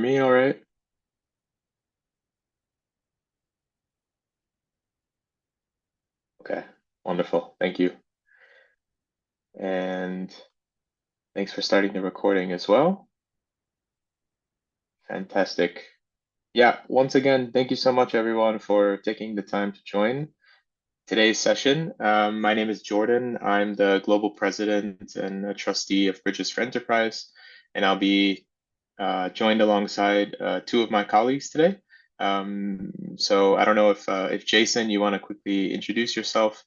Me all right? Okay, wonderful. Thank you. And thanks for starting the recording as well. Fantastic. Yeah, once again, thank you so much, everyone, for taking the time to join today's session. My name is Jordan. I'm the Global President and a trustee of Bridges for Enterprise, and I'll be joined alongside two of my colleagues today. So I don't know if Jason, you want to quickly introduce yourself.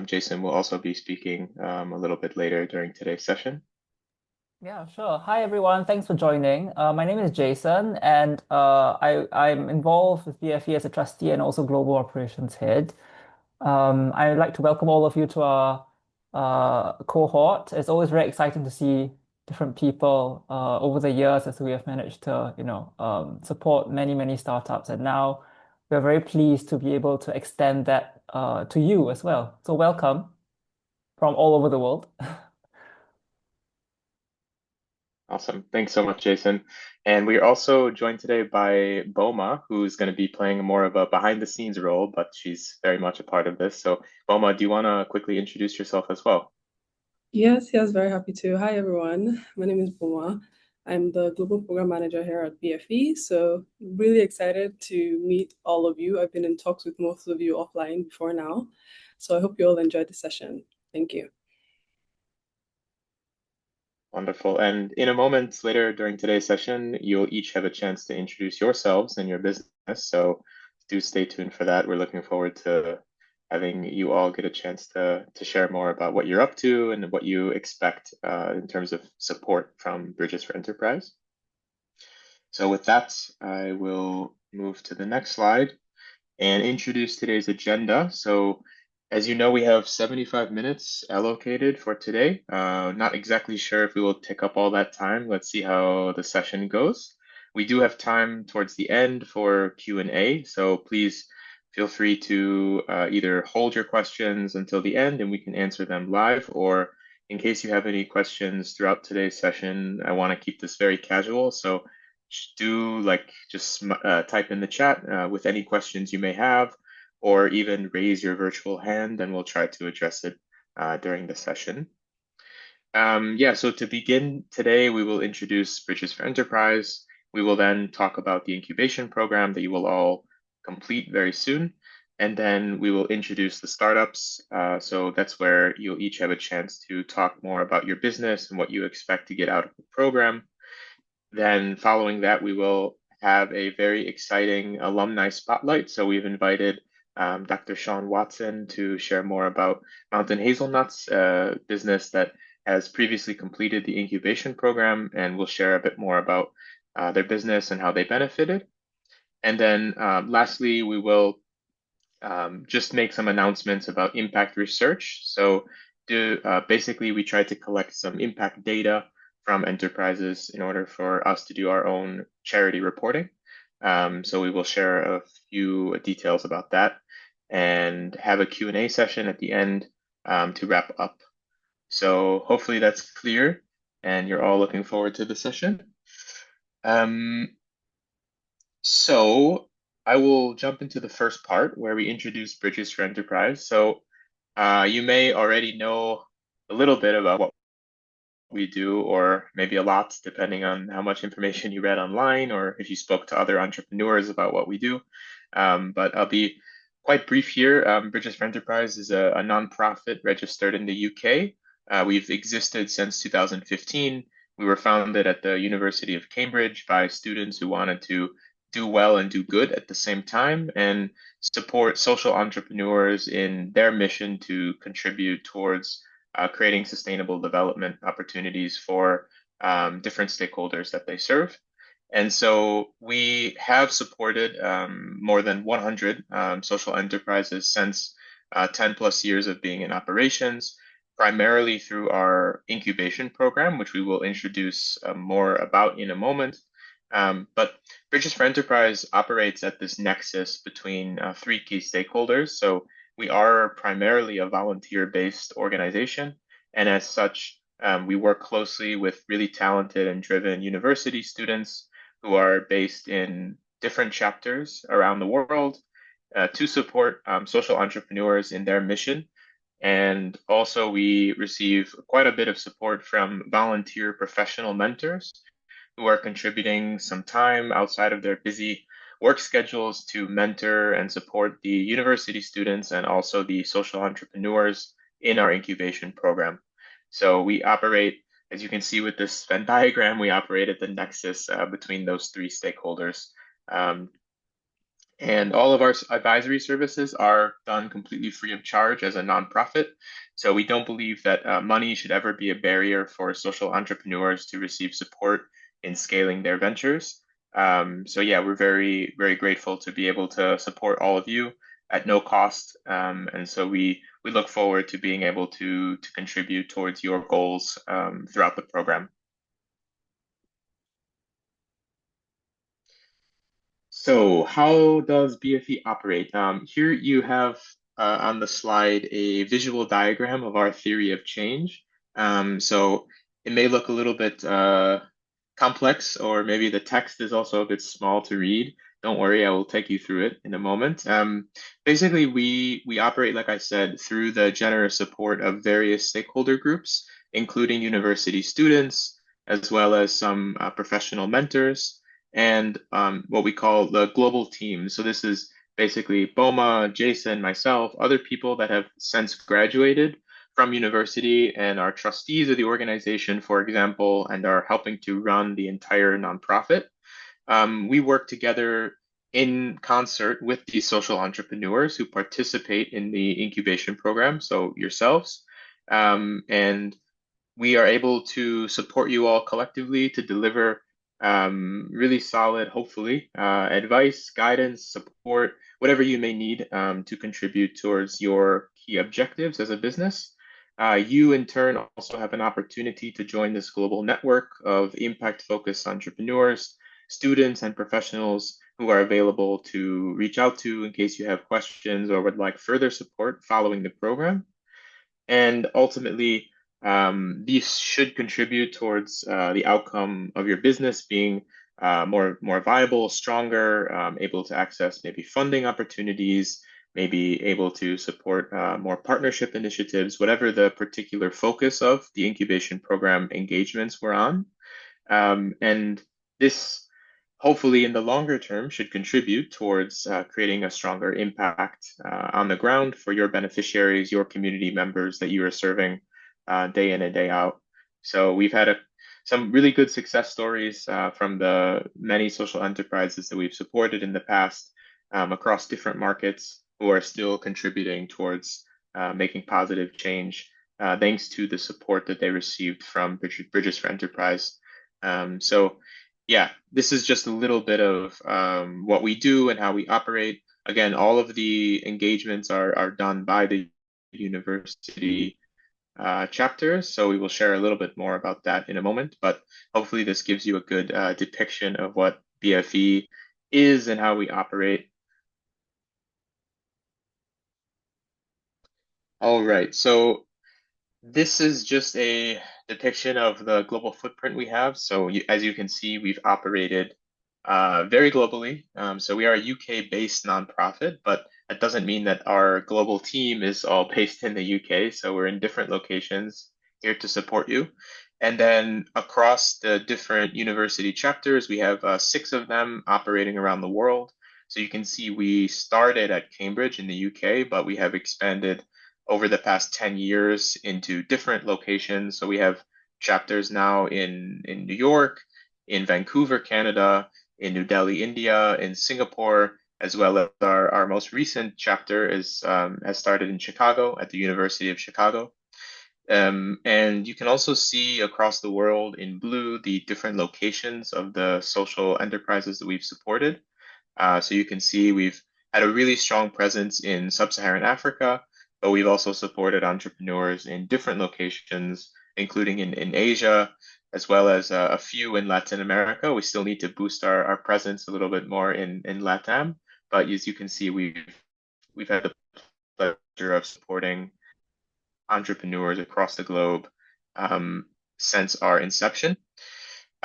Jason will also be speaking a little bit later during today's session. Yeah, sure. Hi, everyone. Thanks for joining. My name is Jason, and I'm involved with BfE as a trustee and also global operations head. I'd like to welcome all of you to our cohort. It's always very exciting to see different people over the years as we have managed to, support many startups, and now we're very pleased to be able to extend that to you as well. So welcome from all over the world. Awesome. Thanks so much, Jason. And we are also joined today by Boma, who's going to be playing more of a behind the scenes role, but she's very much a part of this. So, Boma, do you want to quickly introduce yourself as well? Yes, very happy to. Hi, everyone. My name is Boma. I'm the Global Program Manager here at BfE. So, really excited to meet all of you. I've been in talks with most of you offline before now. So, I hope you all enjoyed the session. Thank you. Wonderful. And in a moment later during today's session, you'll each have a chance to introduce yourselves and your business. So do stay tuned for that. We're looking forward to having you all get a chance to share more about what you're up to and what you expect in terms of support from Bridges for Enterprise. So with that, I will move to the next slide and introduce today's agenda. So as you know, we have 75 minutes allocated for today. Not exactly sure if we will take up all that time. Let's see how the session goes. We do have time towards the end for Q&A, so please feel free to either hold your questions until the end and we can answer them live, or in case you have any questions throughout today's session, I want to keep this very casual, so do just type in the chat with any questions you may have, or even raise your virtual hand and we'll try to address it during the session. So to begin today, we will introduce Bridges for Enterprise. We will then talk about the incubation program that you will all complete very soon. And then we will introduce the startups. So that's where you'll each have a chance to talk more about your business and what you expect to get out of the program. Then following that, we will have a very exciting alumni spotlight. So we've invited Dr. Sean Watson to share more about Mountain Hazelnuts, a business that has previously completed the incubation program, and will share a bit more about their business and how they benefited. And then lastly, we will just make some announcements about impact research. So basically, we try to collect some impact data from enterprises in order for us to do our own charity reporting. So we will share a few details about that and have a Q&A session at the end to wrap up. So hopefully that's clear and you're all looking forward to the session. So I will jump into the first part where we introduce Bridges for Enterprise. So you may already know a little bit about what we do, or maybe a lot, depending on how much information you read online or if you spoke to other entrepreneurs about what we do. But I'll be quite brief here. Bridges for Enterprise is a nonprofit registered in the UK. We've existed since 2015. We were founded at the University of Cambridge by students who wanted to do well and do good at the same time and support social entrepreneurs in their mission to contribute towards creating sustainable development opportunities for different stakeholders that they serve. And so we have supported more than 100 social enterprises since 10 plus years of being in operations, primarily through our incubation program, which we will introduce more about in a moment. But Bridges for Enterprise operates at this nexus between three key stakeholders. So we are primarily a volunteer-based organization, and as such, we work closely with really talented and driven university students who are based in different chapters around the world to support social entrepreneurs in their mission. And also, we receive quite a bit of support from volunteer professional mentors who are contributing some time outside of their busy work schedules to mentor and support the university students and also the social entrepreneurs in our incubation program. So we operate, as you can see with this Venn diagram, we operate at the nexus between those three stakeholders. Um, and all of our advisory services are done completely free of charge as a nonprofit. So we don't believe that money should ever be a barrier for social entrepreneurs to receive support in scaling their ventures. So yeah, we're very, very grateful to be able to support all of you at no cost. And so we look forward to being able to contribute towards your goals throughout the program. So how does BfE operate? Here you have on the slide a visual diagram of our theory of change. So it may look a little bit complex, or maybe the text is also a bit small to read. Don't worry, I will take you through it in a moment. Basically, we operate, like I said, through the generous support of various stakeholder groups, including university students, as well as some professional mentors and what we call the global team. So this is basically Boma, Jason, myself, other people that have since graduated from university and are trustees of the organization, for example, and are helping to run the entire nonprofit. We work together in concert with these social entrepreneurs who participate in the incubation program, so yourselves. And we are able to support you all collectively to deliver really solid, hopefully, advice, guidance, support, whatever you may need to contribute towards your key objectives as a business. You, in turn, also have an opportunity to join this global network of impact-focused entrepreneurs, students, and professionals who are available to reach out to in case you have questions or would like further support following the program. And ultimately, these should contribute towards the outcome of your business being more viable, stronger, able to access maybe funding opportunities, maybe able to support more partnership initiatives, whatever the particular focus of the incubation program engagements we're on. And this hopefully in the longer term should contribute towards creating a stronger impact on the ground for your beneficiaries, your community members that you are serving day in and day out. So we've had some really good success stories from the many social enterprises that we've supported in the past across different markets who are still contributing towards making positive change thanks to the support that they received from Bridges for Enterprise. So yeah, this is just a little bit of what we do and how we operate. Again, all of the engagements are done by the university chapters, so we will share a little bit more about that in a moment, but hopefully this gives you a good depiction of what BfE is and how we operate. All right, so this is just a depiction of the global footprint we have. So as you can see, we've operated very globally. So we are a UK-based nonprofit, but that doesn't mean that our global team is all based in the UK. So we're in different locations here to support you. And then across the different university chapters, we have 6 of them operating around the world. So you can see we started at Cambridge in the UK, but we have expanded over the past 10 years into different locations. So we have chapters now in New York, in Vancouver, Canada, in New Delhi, India, in Singapore, as well as our most recent chapter has started in Chicago at the University of Chicago. And you can also see across the world in blue the different locations of the social enterprises that we've supported. So you can see we've had a really strong presence in sub-Saharan Africa, but we've also supported entrepreneurs in different locations, including in Asia, as well as a few in Latin America. We still need to boost our presence a little bit more in LATAM, but as you can see, we've had the pleasure of supporting entrepreneurs across the globe since our inception.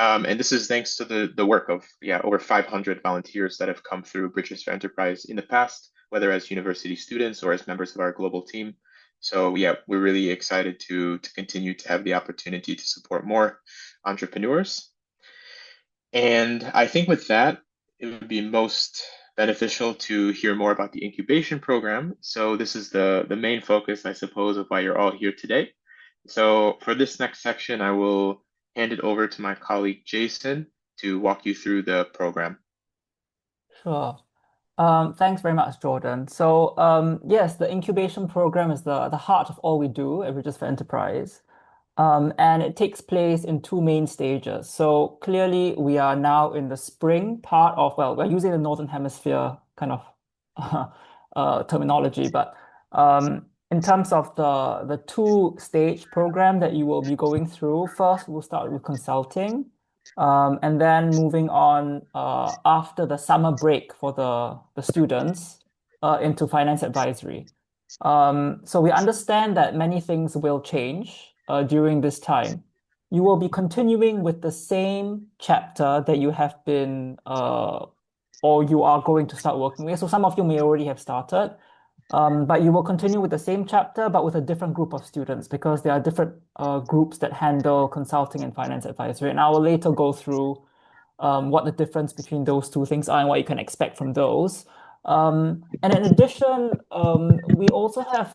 And this is thanks to the work of over 500 volunteers that have come through Bridges for Enterprise in the past, whether as university students or as members of our global team. So yeah, we're really excited to continue to have the opportunity to support more entrepreneurs. And I think with that, it would be most beneficial to hear more about the incubation program. So this is the main focus, I suppose, of why you're all here today. So for this next section, I will hand it over to my colleague Jason to walk you through the program. Sure. Thanks very much, Jordan. So, yes, the incubation program is the heart of all we do at Bridges for Enterprise. And it takes place in two main stages. So clearly, we are now in the spring part of, well, we're using the Northern Hemisphere kind of terminology, but in terms of the two-stage program that you will be going through, first we'll start with consulting, and then moving on after the summer break for the students into finance advisory. So we understand that many things will change during this time. You will be continuing with the same chapter that you have been or you are going to start working with. So some of you may already have started, but you will continue with the same chapter, but with a different group of students because there are different groups that handle consulting and finance advisory. And I will later go through what the difference between those two things are and what you can expect from those. And in addition, we also have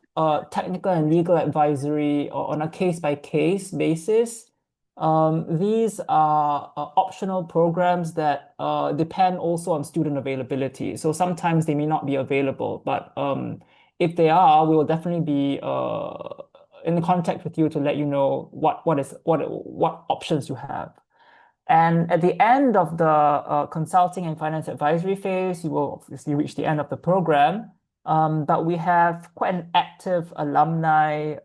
technical and legal advisory on a case-by-case basis. These are optional programs that depend also on student availability. So sometimes they may not be available, but if they are, we will definitely be in contact with you to let you know what options you have. And at the end of the consulting and finance advisory phase, you will obviously reach the end of the program. But we have quite an active alumni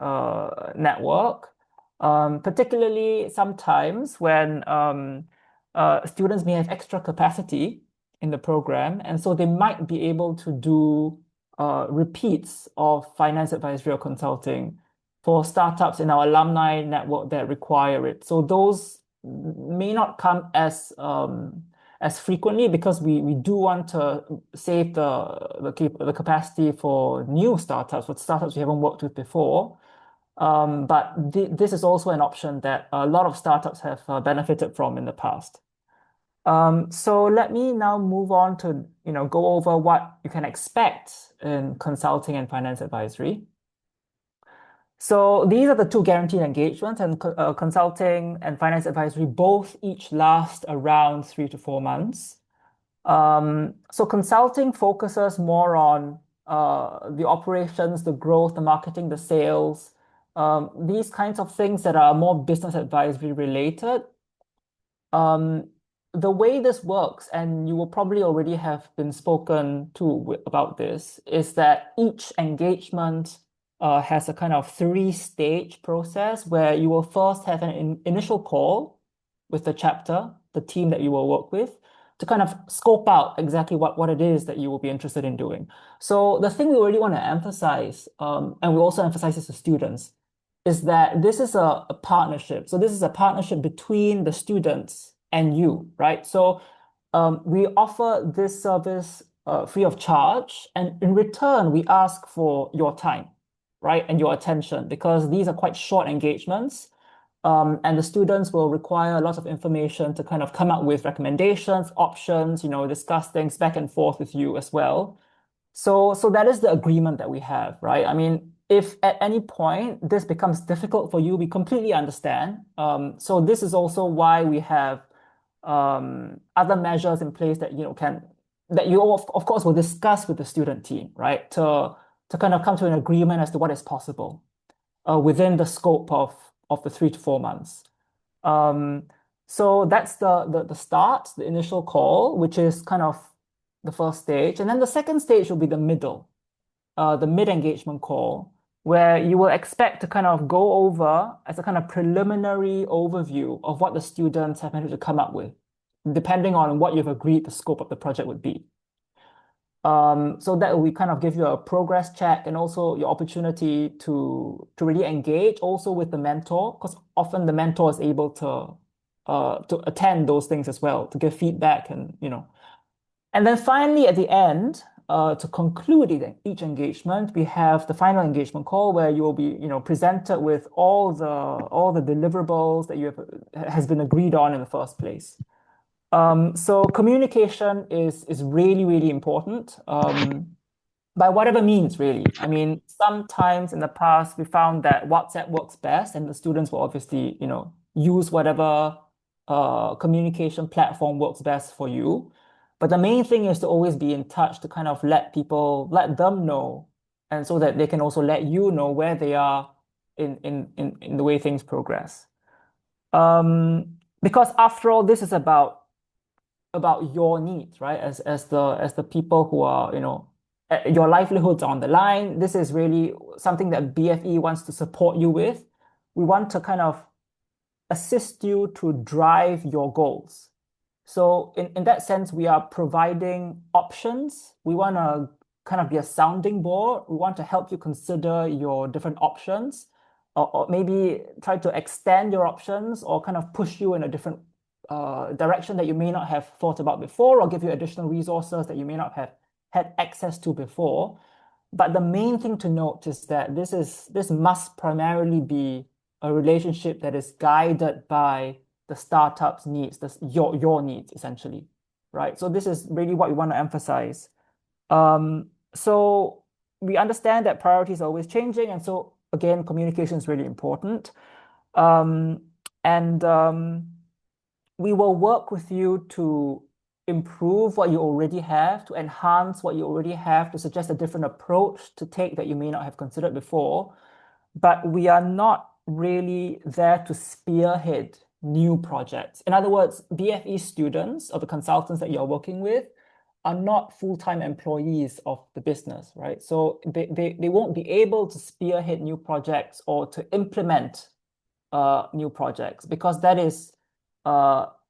network, particularly sometimes when students may have extra capacity in the program. And so they might be able to do repeats of finance advisory or consulting for startups in our alumni network that require it. So those may not come as frequently because we do want to save the capacity for new startups, for startups we haven't worked with before. But this is also an option that a lot of startups have benefited from in the past. So let me now move on to go over what you can expect in consulting and finance advisory. So these are the two guaranteed engagements, and consulting and finance advisory both each last around 3 to 4 months. So consulting focuses more on the operations, the growth, the marketing, the sales, these kinds of things that are more business advisory related. The way this works, and you will probably already have been spoken to about this, is that each engagement has a kind of three-stage process where you will first have an initial call with the chapter, the team that you will work with, to kind of scope out exactly what it is that you will be interested in doing. So the thing we really want to emphasize, and we also emphasize this to students, is that this is a partnership. So this is a partnership between the students and you, right? So we offer this service free of charge, and in return, we ask for your time, right? And your attention, because these are quite short engagements. And the students will require a lot of information to kind of come up with recommendations, options, discuss things back and forth with you as well. So that is the agreement that we have, right? I mean, if at any point this becomes difficult for you, we completely understand. So this is also why we have other measures in place that that you of course will discuss with the student team, right? To kind of come to an agreement as to what is possible within the scope of the 3 to 4 months. So that's the start, the initial call, which is kind of the first stage. And then the second stage will be the mid-engagement call, where you will expect to kind of go over as a kind of preliminary overview of what the students have managed to come up with, depending on what you've agreed the scope of the project would be. So that will kind of give you a progress check and also your opportunity to really engage also with the mentor, because often the mentor is able to to attend those things as well, to give feedback and And then finally, at the end, to conclude each engagement, we have the final engagement call where you will be, presented with all the deliverables that has been agreed on in the first place. So communication is really, really important. By whatever means, really. I mean, sometimes in the past, we found that WhatsApp works best, and the students will obviously, use whatever communication platform works best for you. But the main thing is to always be in touch to kind of let them know, and so that they can also let you know where they are in the way things progress. Because after all, this is about your needs, right? As the people who are, your livelihoods are on the line. This is really something that BfE wants to support you with. We want to kind of assist you to drive your goals. So in that sense, we are providing options. We want to kind of be a sounding board. We want to help you consider your different options, or maybe try to extend your options or kind of push you in a different direction that you may not have thought about before, or give you additional resources that you may not have had access to before. But the main thing to note is that this must primarily be a relationship that is guided by the startup's needs, your needs, essentially, right? So this is really what we want to emphasize. So we understand that priorities are always changing, and so again, communication is really important. And we will work with you to improve what you already have, to enhance what you already have, to suggest a different approach to take that you may not have considered before. But we are not really there to spearhead new projects. In other words, BfE students or the consultants that you're working with are not full-time employees of the business, right? So they won't be able to spearhead new projects or to implement new projects, because that is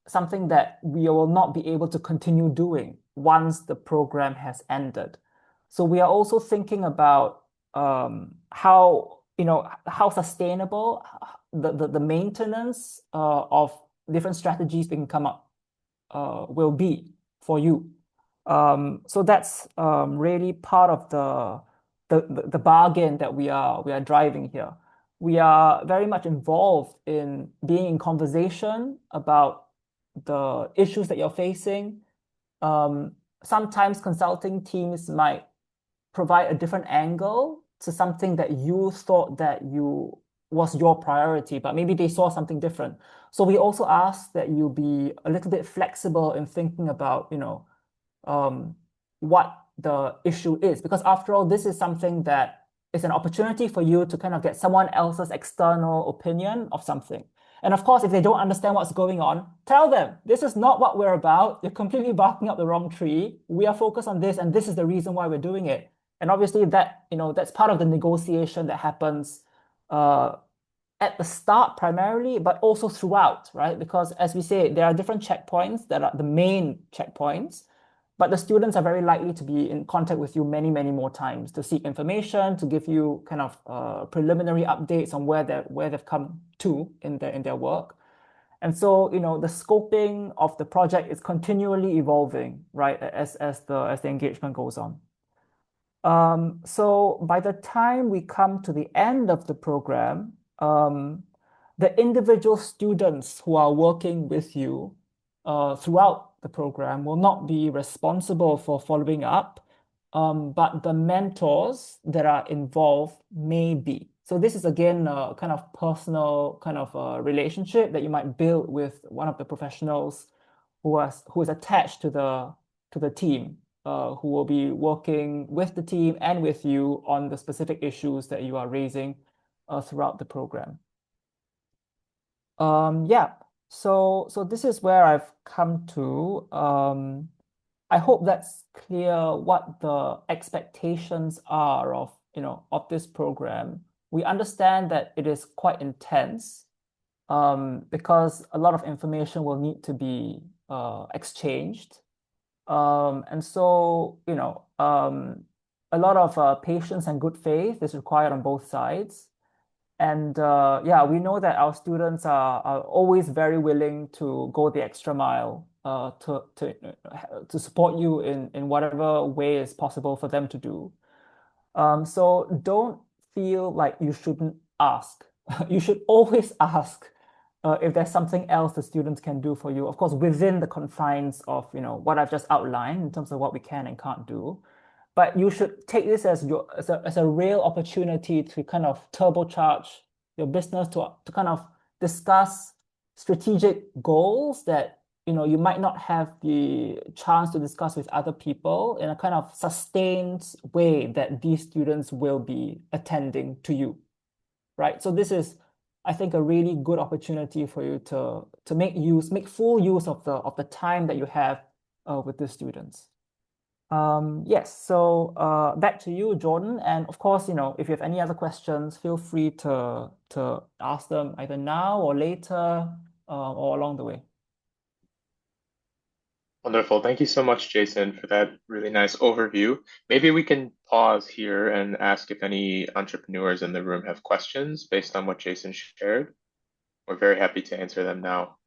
something that we will not be able to continue doing once the program has ended. So we are also thinking about how sustainable the maintenance of different strategies we can come up will be for you. So that's really part of the bargain that we are driving here. We are very much involved in being in conversation about the issues that you're facing. Sometimes consulting teams might provide a different angle to something that you thought that was your priority, but maybe they saw something different. So we also ask that you be a little bit flexible in thinking about, what the issue is, because after all, this is something that is an opportunity for you to kind of get someone else's external opinion of something. And of course, if they don't understand what's going on, tell them, this is not what we're about. You're completely barking up the wrong tree. We are focused on this, and this is the reason why we're doing it. And obviously that's part of the negotiation that happens at the start primarily, but also throughout, right? Because as we say, there are different checkpoints that are the main checkpoints, but the students are very likely to be in contact with you many, many more times to seek information, to give you kind of preliminary updates on where they've come to in their work. And so, the scoping of the project is continually evolving, right, as the engagement goes on. So by the time we come to the end of the program, the individual students who are working with you throughout the program will not be responsible for following up, but the mentors that are involved may be. So this is again a kind of personal kind of relationship that you might build with one of the professionals who is attached to the team, who will be working with the team and with you on the specific issues that you are raising throughout the program. Yeah, so this is where I've come to. I hope that's clear what the expectations are of this program. We understand that it is quite intense, because a lot of information will need to be exchanged. And so, a lot of patience and good faith is required on both sides. And yeah, we know that our students are always very willing to go the extra mile to support you in whatever way is possible for them to do. So don't feel like you shouldn't ask. You should always ask if there's something else the students can do for you. Of course, within the confines of what I've just outlined in terms of what we can and can't do. But you should take this as a real opportunity to kind of turbocharge your business to kind of discuss strategic goals that you might not have the chance to discuss with other people in a kind of sustained way that these students will be attending to you, right? So this is, I think, a really good opportunity for you to make full use of the time that you have with the students. Yes, so back to you, Jordan. And of course, if you have any other questions, feel free to ask them either now or later or along the way. Wonderful. Thank you so much, Jason, for that really nice overview. Maybe we can pause here and ask if any entrepreneurs in the room have questions based on what Jason shared. We're very happy to answer them now.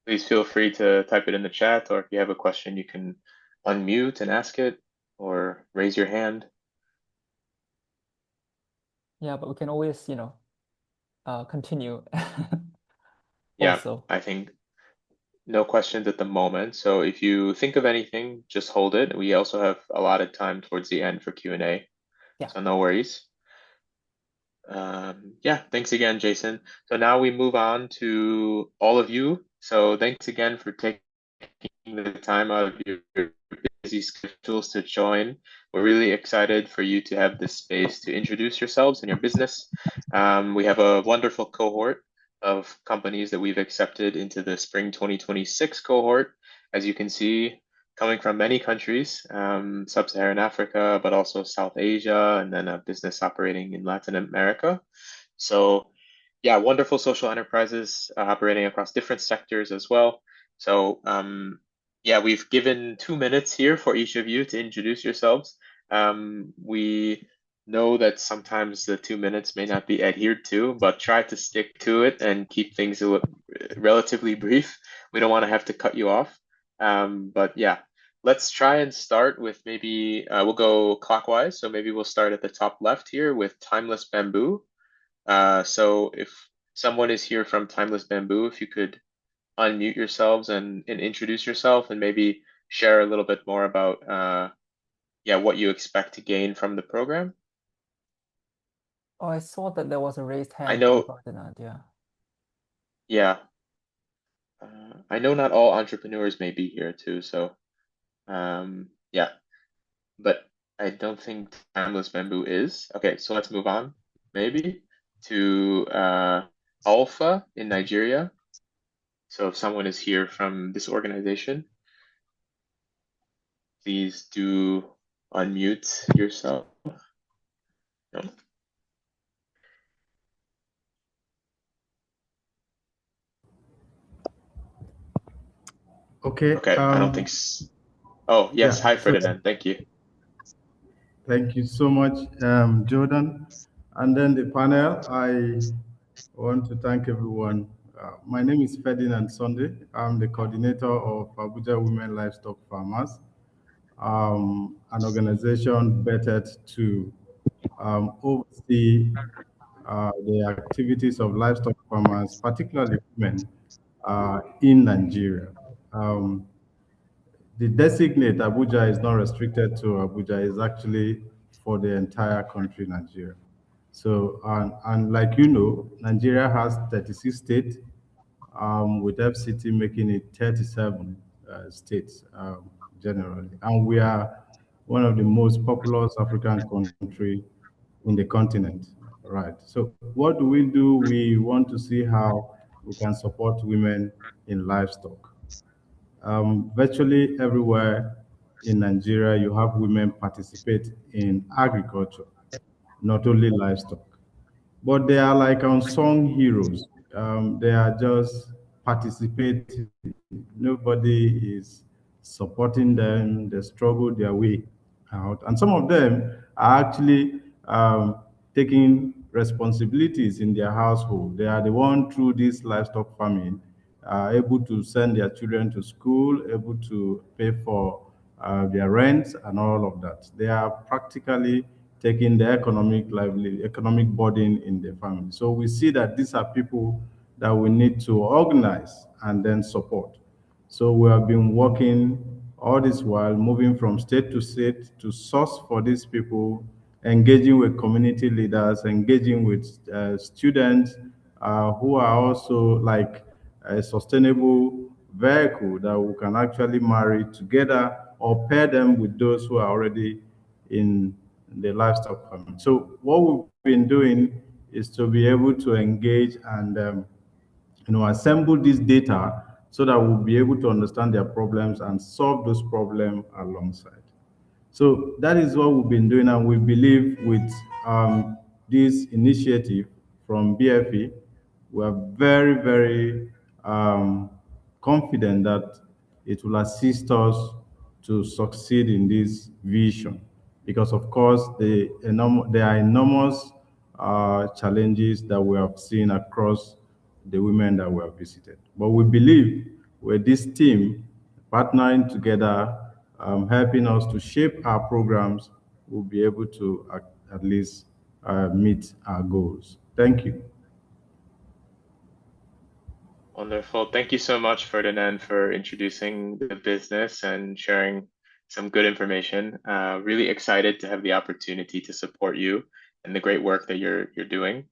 Please feel free to type it in the chat, or if you have a question, you can unmute and ask it or raise your hand. Yeah, but we can always, continue. Yeah, Also. I think no questions at the moment. So if you think of anything, just hold it. We also have allotted time towards the end for Q&A. Yeah. So no worries. Yeah, thanks again, Jason. So now we move on to all of you. So thanks again for taking the time out of your busy schedules to join. We're really excited for you to have this space to introduce yourselves and your business. We have a wonderful cohort of companies that we've accepted into the spring 2026 cohort. As you can see, coming from many countries, sub-Saharan Africa, but also South Asia, and then a business operating in Latin America. So yeah, wonderful social enterprises operating across different sectors as well. So yeah, we've given 2 minutes here for each of you to introduce yourselves. We know that sometimes the 2 minutes may not be adhered to, but try to stick to it and keep things relatively brief. We don't want to have to cut you off. But yeah, let's try and start with maybe we'll go clockwise. So maybe we'll start at the top left here with Timeless Bamboo. So if someone is here from Timeless Bamboo, if you could unmute yourselves and introduce yourself and maybe share a little bit more about yeah, what you expect to gain from the program. Oh, I saw that there was a raised hand I from know, Ferdinand, yeah. yeah, I know not all entrepreneurs may be here too, so yeah, but I don't think Timeless Bamboo is. Okay, so let's move on maybe to Alpha in Nigeria. So if someone is here from this organization, please do unmute yourself. No? Okay. Okay, I don't think. Oh, yes. Yeah. Hi, So Ferdinand. Thank you. thank you so much, Jordan. And then the panel, I want to thank everyone. My name is Ferdinand Sunday. I'm the coordinator of Abuja Women Livestock Farmers, an organization bettered to oversee the activities of livestock farmers, particularly women, in Nigeria. The designate Abuja is not restricted to Abuja, is actually for the entire country, Nigeria. So, and like you know, Nigeria has 36 states, with FCT making it 37 states generally. And we are one of the most populous African country in the continent, right? So what do? We want to see how we can support women in livestock. Virtually everywhere in Nigeria, you have women participate in agriculture, not only livestock. But they are like unsung heroes. They are just participating. Nobody is supporting them. They struggle their way out. And some of them are actually taking responsibilities in their household. They are the one through this livestock farming, able to send their children to school, able to pay for their rent and all of that. They are practically taking the economic burden in the family. So we see that these are people that we need to organize and then support. So we have been working all this while, moving from state to source for these people, engaging with community leaders, engaging with students who are also like a sustainable vehicle that we can actually marry together or pair them with those who are already in the livestock farming. So what we've been doing is to be able to engage and assemble this data so that we'll be able to understand their problems and solve those problems alongside. So that is what we've been doing, and we believe with this initiative from BfE, we are very, very confident that it will assist us to succeed in this vision. Because of course, there are enormous challenges that we have seen across the women that we have visited. But we believe with this team partnering together, helping us to shape our programs, we'll be able to at least meet our goals. Thank you. Wonderful. Thank you so much, Ferdinand, for introducing the business and sharing some good information. Really excited to have the opportunity to support you and the great work that you're doing.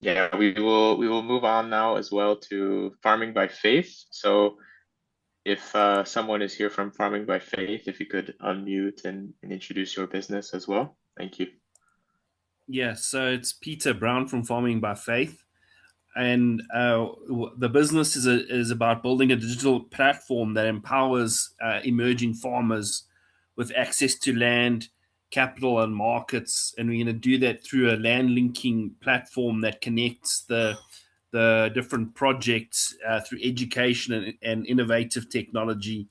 Yeah, we will move on now as well to Farming by Faith. So if someone is here from Farming by Faith, if you could unmute and introduce your business as well. Thank you. Yeah, so it's Peter Brown from Farming by Faith. And the business is about building a digital platform that empowers emerging farmers with access to land, capital, and markets. And we're going to do that through a land linking platform that connects the different projects through education and innovative technology.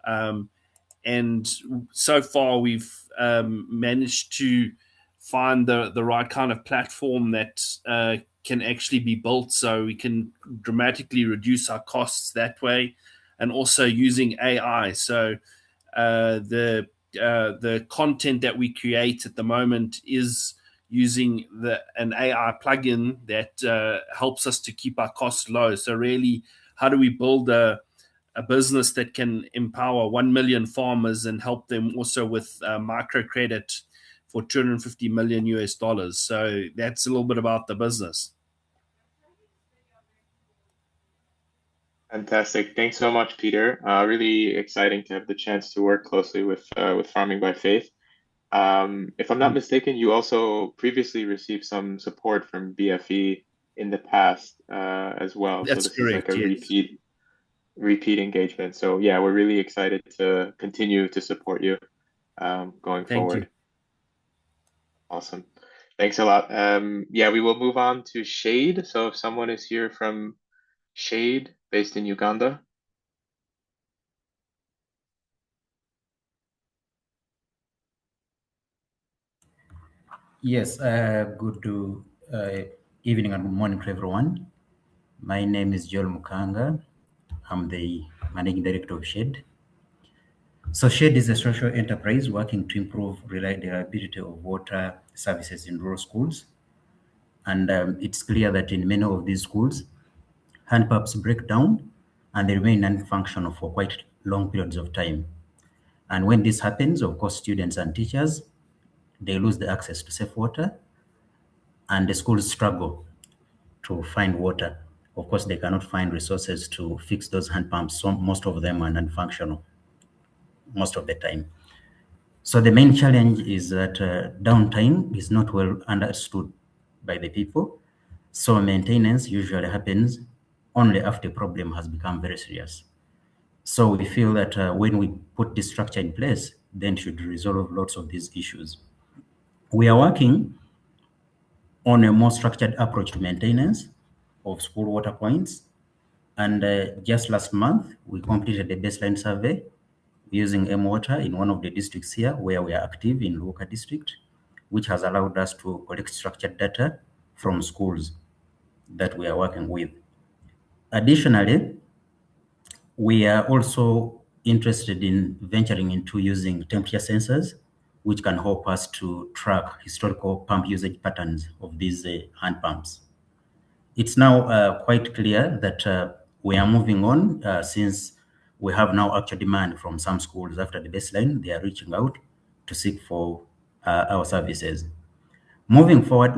And so far, we've managed to find the right kind of platform that can actually be built, so we can dramatically reduce our costs that way, and also using AI. So the content that we create at the moment is using an AI plugin that helps us to keep our costs low. So really, how do we build a business that can empower 1 million farmers and help them also with microcredit for $250 million US. So that's a little bit about the business. Fantastic. Thanks so much, Peter. Really exciting to have the chance to work closely with Farming by Faith. If I'm not mistaken, you also previously received some support from BfE in the past as well. That's so this correct, is like a yes. repeat engagement. So yeah, we're really excited to continue to support you going Thank forward. you. Awesome. Thanks a lot. Yeah, we will move on to Shade. So if someone is here from Shade, based in Uganda. Yes, good evening and good morning to everyone. My name is Joel Mukanga. I'm the Managing Director of SHADE. So SHADE is a social enterprise working to improve reliability of water services in rural schools. And it's clear that in many of these schools, hand pumps break down and they remain non-functional for quite long periods of time. And when this happens, of course, students and teachers, they lose the access to safe water, and the schools struggle to find water. Of course, they cannot find resources to fix those hand pumps. So most of them are non-functional most of the time. So the main challenge is that downtime is not well understood by the people. So maintenance usually happens only after the problem has become very serious. So we feel that when we put this structure in place, then it should resolve lots of these issues. We are working on a more structured approach to maintenance of school water points. And just last month, we completed a baseline survey using M-Water in one of the districts here where we are active in Luka district, which has allowed us to collect structured data from schools that we are working with. Additionally, we are also interested in venturing into using temperature sensors, which can help us to track historical pump usage patterns of these hand pumps. It's now quite clear that we are moving on since we have now actual demand from some schools after the baseline. They are reaching out to seek for our services. Moving forward,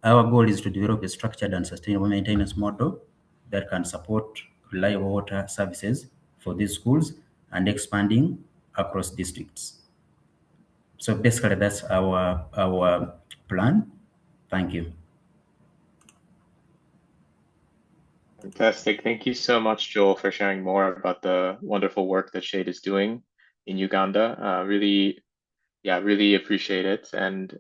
our goal is to develop a structured and sustainable maintenance model that can support reliable water services for these schools and expanding across districts. So basically, that's our plan. Thank you. Fantastic. Thank you so much, Joel, for sharing more about the wonderful work that Shade is doing in Uganda. Really appreciate it. And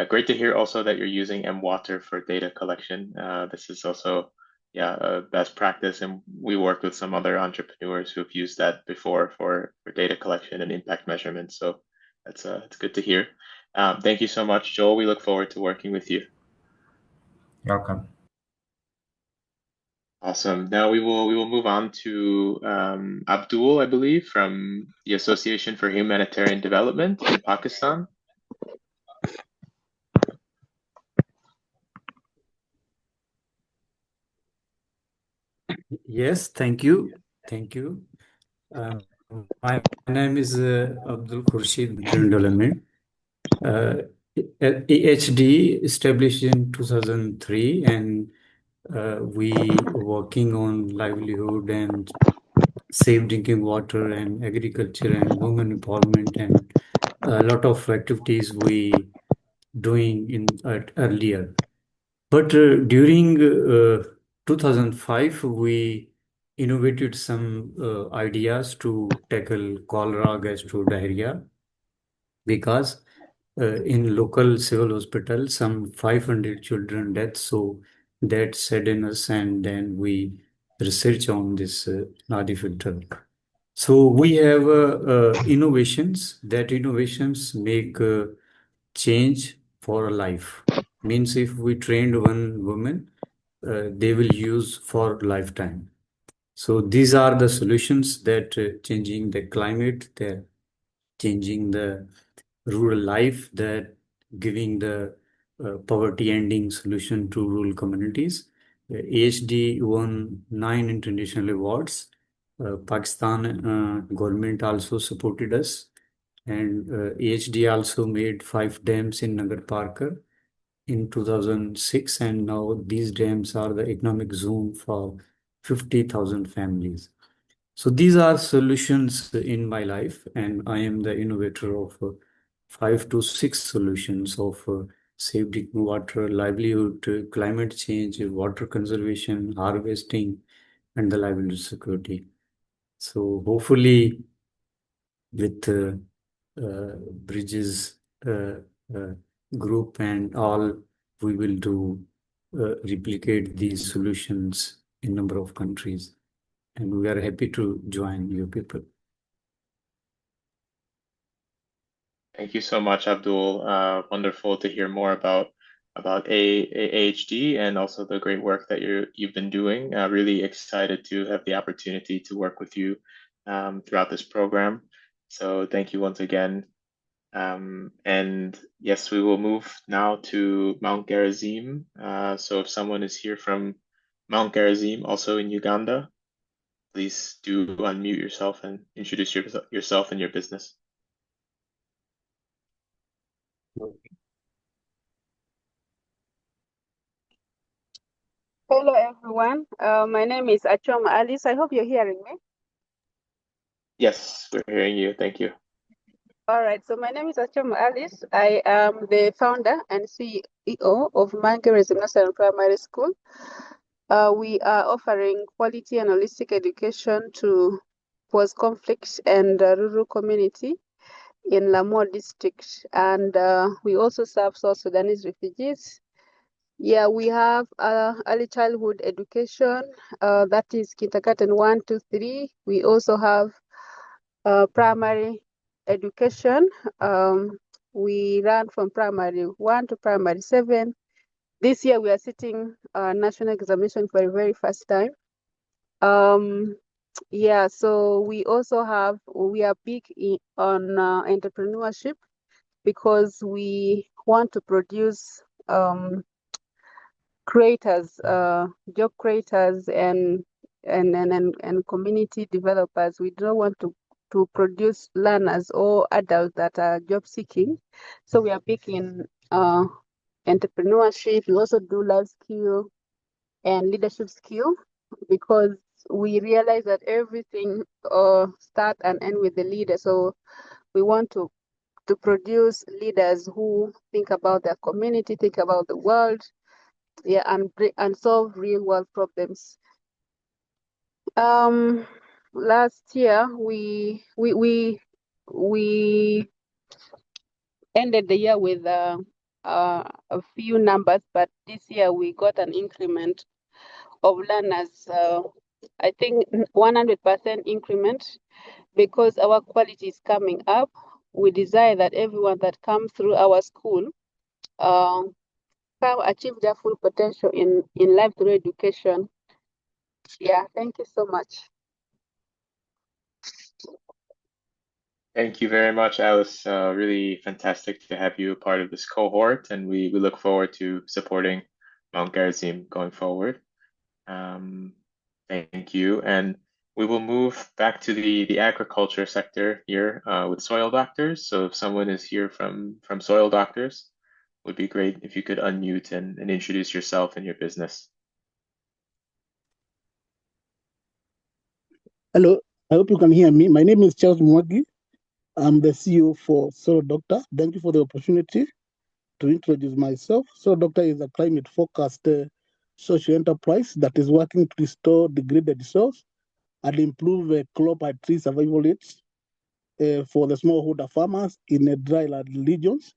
great to hear also that you're using M-Water for data collection. This is also a best practice, and we worked with some other entrepreneurs who have used that before for data collection and impact measurement. So it's good to hear. Thank you so much, Joel. We look forward to working with you. You're welcome. Awesome. Now we will move on to Abdul, I believe, from the Association for Humanitarian Development in Pakistan. Yes, thank you. Thank you. My name is Abdul Khurshid Development. AHD established in 2003, and we working on livelihood and safe drinking water and agriculture and women empowerment and a lot of activities we doing in earlier. But during 2005, we innovated some ideas to tackle cholera, gastro, diarrhea, because in local civil hospital, some 500 children deaths. So that saddened us, and then we research on this Nadi drug. So we have innovations. That innovations make change for a life. Means if we trained one woman, they will use for lifetime. So these are the solutions that changing the climate, that changing the rural life, that giving the poverty ending solution to rural communities. AHD won 9 international awards. Pakistan government also supported us, and AHD also made 5 dams in Nagar Parker in 2006, and now these dams are the economic zone for 50,000 families. So these are solutions in my life, and I am the innovator of 5 to 6 solutions of safe drinking water, livelihood, climate change, water conservation, harvesting, and the livelihood security. So hopefully with Bridges group and all, we will do replicate these solutions in number of countries. And we are happy to join you people. Thank you so much, Abdul. Wonderful to hear more about AHD and also the great work that you've been doing. Really excited to have the opportunity to work with you throughout this program. So thank you once again. And yes, we will move now to Mount Gerizim. So if someone is here from Mount Gerizim, also in Uganda, please do unmute yourself and introduce yourself and your business. Hello, everyone. My name is Achoma Alice. I hope you're hearing me. Yes, we're hearing you. Thank you. All right. So my name is Achoma Alice. I am the founder and CEO of Mangerism National Primary School. We are offering quality and holistic education to post-conflict and rural community in Lamor district. And we also serve South Sudanese refugees Yeah, we have early childhood education, that is kindergarten 1 to 3. We also have primary education. We run from primary 1 to primary 7. This year we are sitting national examination for the very first time. Yeah, so we are big on entrepreneurship because we want to produce creators, job creators, and community developers. We don't want to produce learners or adults that are job seeking. So we are big in entrepreneurship. We also do life skill and leadership skill because we realize that everything start and end with the leader. So we want to produce leaders who think about their community, think about the world, yeah, and solve real world problems. Last year we ended the year with a few numbers, but this year we got an increment of learners. I think 100% increment because our quality is coming up. We desire that everyone that comes through our school uh, can achieve their full potential in life through education. Yeah, thank you so much. Thank you very much, Alice. Really fantastic to have you a part of this cohort, and we look forward to supporting Mount Gerizim going forward. Thank you. And we will move back to the agriculture sector here with soil doctors. So if someone is here from soil doctors, would be great if you could unmute and introduce yourself and your business. Hello, I hope you can hear me. My name is Charles Mwagi. I'm the CEO for Soil Doctor. Thank you for the opportunity to introduce myself. Soil Doctor is a climate-focused social enterprise that is working to restore degraded soils and improve crop and tree survival rates for the smallholder farmers in dryland regions.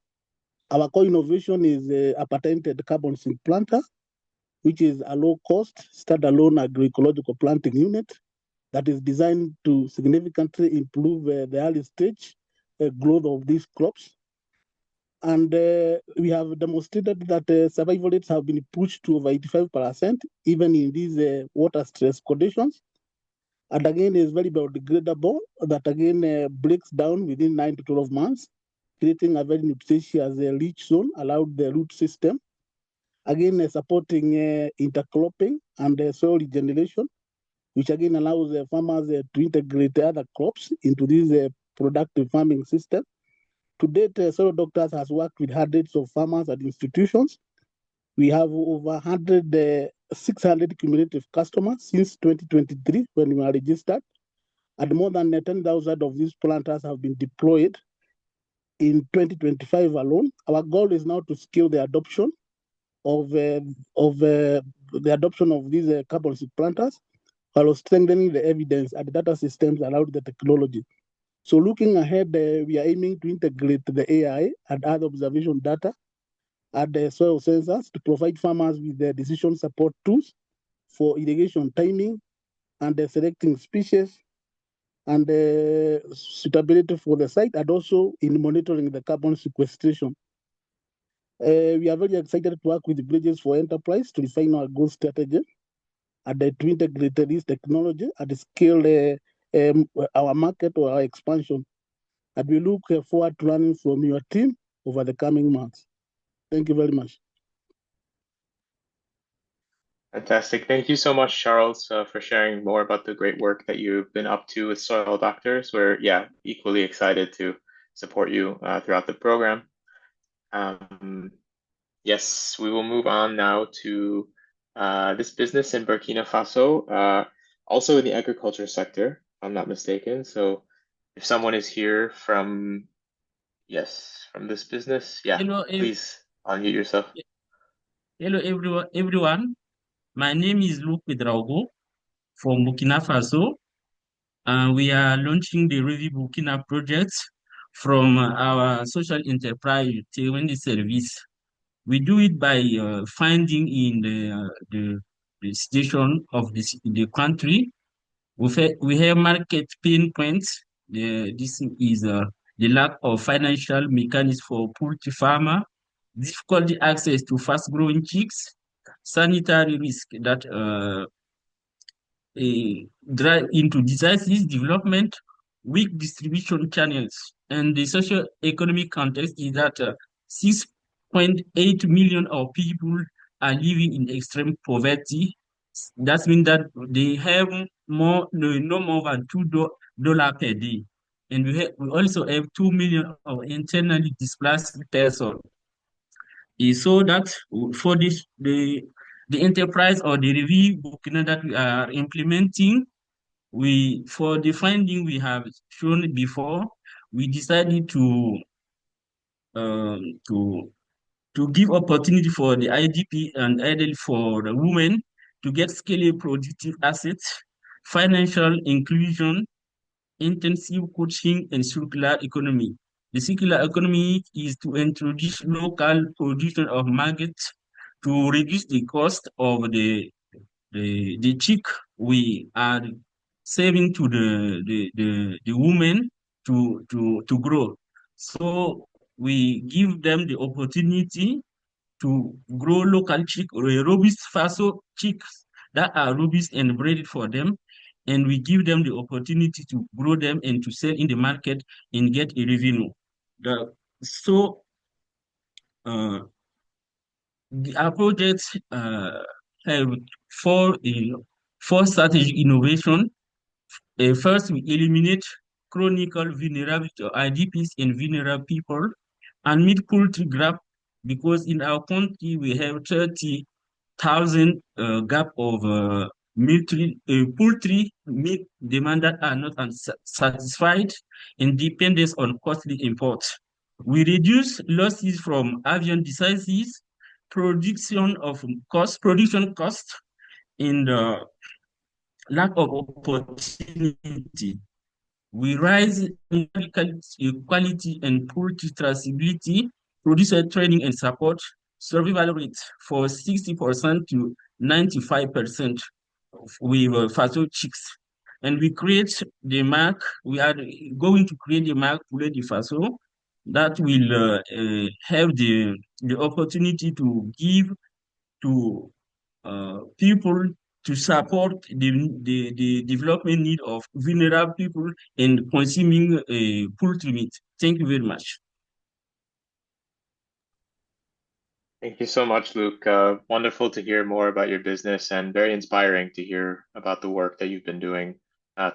Our core innovation is a patented carbon sink planter, which is a low-cost, standalone agroecological planting unit that is designed to significantly improve the early stage growth of these crops. And we have demonstrated that survival rates have been pushed to over 85%, even in these water stress conditions. And again, is very biodegradable, that again breaks down within 9 to 12 months, creating a very nutritious leach zone, allowed the root system. Again, supporting intercropping and soil regeneration, which again allows farmers to integrate other crops into this productive farming system. To date, Soil Doctors has worked with hundreds of farmers and institutions. We have over 600 cumulative customers since 2023 when we are registered, and more than 10,000 of these planters have been deployed in 2025 alone. Our goal is now to scale the adoption of these carbon seed planters, while strengthening the evidence and data systems around the technology. So looking ahead, we are aiming to integrate the AI and other observation data and the soil sensors to provide farmers with the decision support tools for irrigation timing and selecting species and suitability for the site, and also in monitoring the carbon sequestration. We are very excited to work with Bridges for Enterprise to refine our growth strategy and to integrate this technology and scale our market or our expansion. And we look forward to learning from your team over the coming months. Thank you very much. Fantastic. Thank you so much, Charles, for sharing more about the great work that you've been up to with Soil Doctors. We're, equally excited to support you throughout the program. Yes, we will move on now to this business in Burkina Faso, also in the agriculture sector, if I'm not mistaken. So if someone is here from this business, Hello, please unmute yourself. hello everyone. My name is Luke Pedraogo from Burkina Faso. We are launching the Review Burkina project from our social enterprise, Tewendi Service. We do it by finding in the situation of the country. We have market pain points. This is the lack of financial mechanisms for poultry farmer, difficulty access to fast-growing chicks, sanitary risk that drive into diseases development, weak distribution channels, and the socio-economic context is that 6.8 million of people are living in extreme poverty. That means that they have no more than $2 per day. And we also have 2 million of internally displaced persons. So that for this the enterprise or the review document that we are implementing, we for the finding we have shown before, we decided um, to to give opportunity for the IDP and ideally for the women to get scalable productive assets, financial inclusion, intensive coaching, and circular economy. The circular economy is to introduce local production of markets to reduce the cost of the chick we are saving to the women to grow. So we give them the opportunity to grow local chick or a robust faso chicks that are robust and bred for them. And we give them the opportunity to grow them and to sell in the market and get a revenue. The, so uh, our projects have four strategic innovation. First, we eliminate chronic vulnerability of IDPs and vulnerable people and meet poultry gap because in our country we have 30,000 gap of poultry meat demand that are not satisfied and dependence on costly imports. We reduce losses from avian diseases, production cost, and lack of opportunity. We raise quality and poultry traceability, producer training and support, survival rates for 60% to 95% with Faso chicks. And we create the mark, we are going to create the mark Poulet de Faso that will have the opportunity to give to people to support the development need of vulnerable people in consuming poultry meat. Thank you very much. Thank you so much, Luke. Wonderful to hear more about your business and very inspiring to hear about the work that you've been doing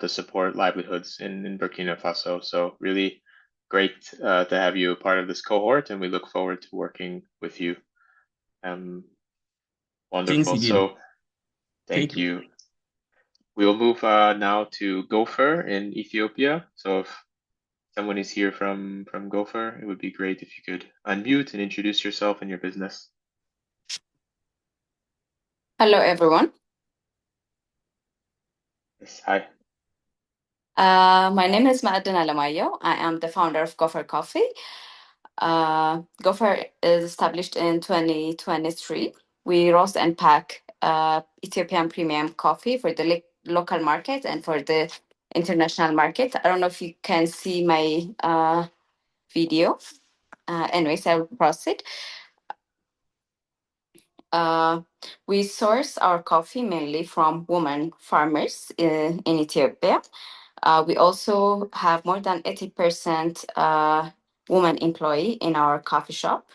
to support livelihoods in Burkina Faso. So really great to have you a part of this cohort, and we look forward to working with you. Thanks Wonderful. again. So thank you. We'll move now to Gopher in Ethiopia. So if someone is here from Gopher, it would be great if you could unmute and introduce yourself and your business. Hello, everyone. Yes, hi. My name is Ma'aden Alamayo. I am the founder of Gopher Coffee. Gopher is established in 2023. We roast and pack Ethiopian premium coffee for the local market and for the international market. I don't know if you can see my video. Anyways, I'll proceed. We source our coffee mainly from women farmers in Ethiopia. We also have more than 80% women employee in our coffee shop.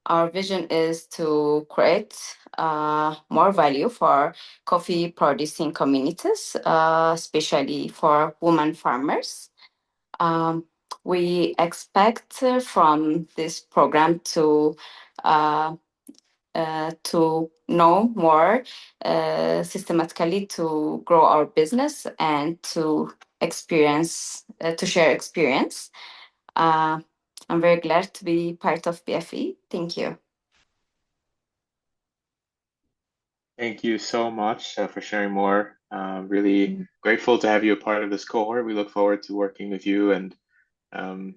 Our vision is to create more value for coffee producing communities, especially for women farmers. We expect from this program to know more systematically to grow our business and to share experience. I'm very glad to be part of BfE. Thank you. Thank you so much for sharing more. Really grateful to have you a part of this cohort. We look forward to working with you and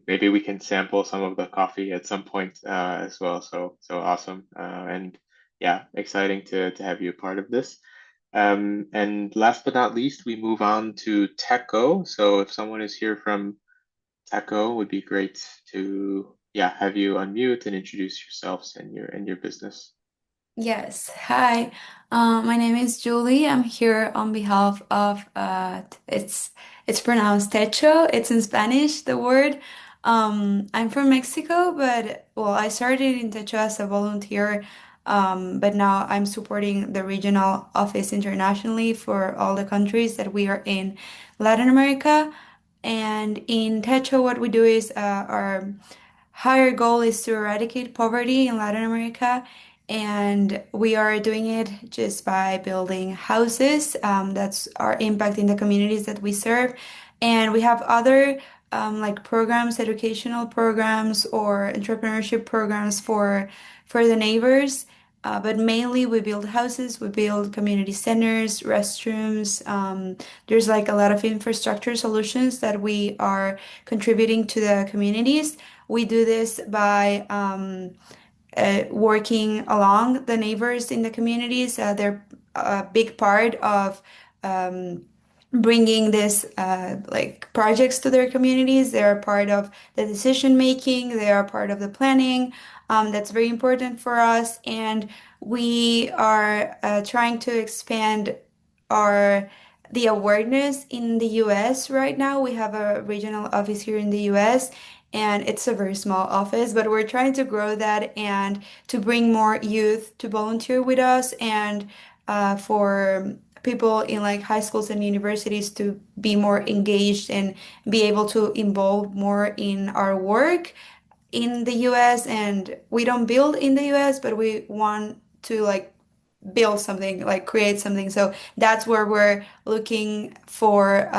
maybe we can sample some of the coffee at some point as well. So awesome. And yeah, exciting to have you a part of this. And last but not least, we move on to TechCo. So if someone is here from TechCo, it would be great to have you unmute and introduce yourselves and your business. Yes. Hi. My name is Julie. I'm here on behalf of it's pronounced techo. It's in Spanish, the word. I'm from Mexico, but well, I started in techo as a volunteer. But now I'm supporting the regional office internationally for all the countries that we are in Latin America. And in techo, what we do is our higher goal is to eradicate poverty in Latin America, and we are doing it just by building houses. That's our impact in the communities that we serve. And we have other like programs, educational programs or entrepreneurship programs for the neighbors. But mainly we build houses, we build community centers, restrooms. There's like a lot of infrastructure solutions that we are contributing to the communities. We do this by working along the neighbors in the communities. They're a big part of bringing this like projects to their communities. They are part of the decision making. They are part of the planning. That's very important for us, and we are trying to expand our the awareness in the US right now. We have a regional office here in the US, and it's a very small office, but we're trying to grow that and to bring more youth to volunteer with us, and for people in like high schools and universities to be more engaged and be able to involve more in our work in the US. And we don't build in the US, but we want to like build something, like create something. So that's where we're looking for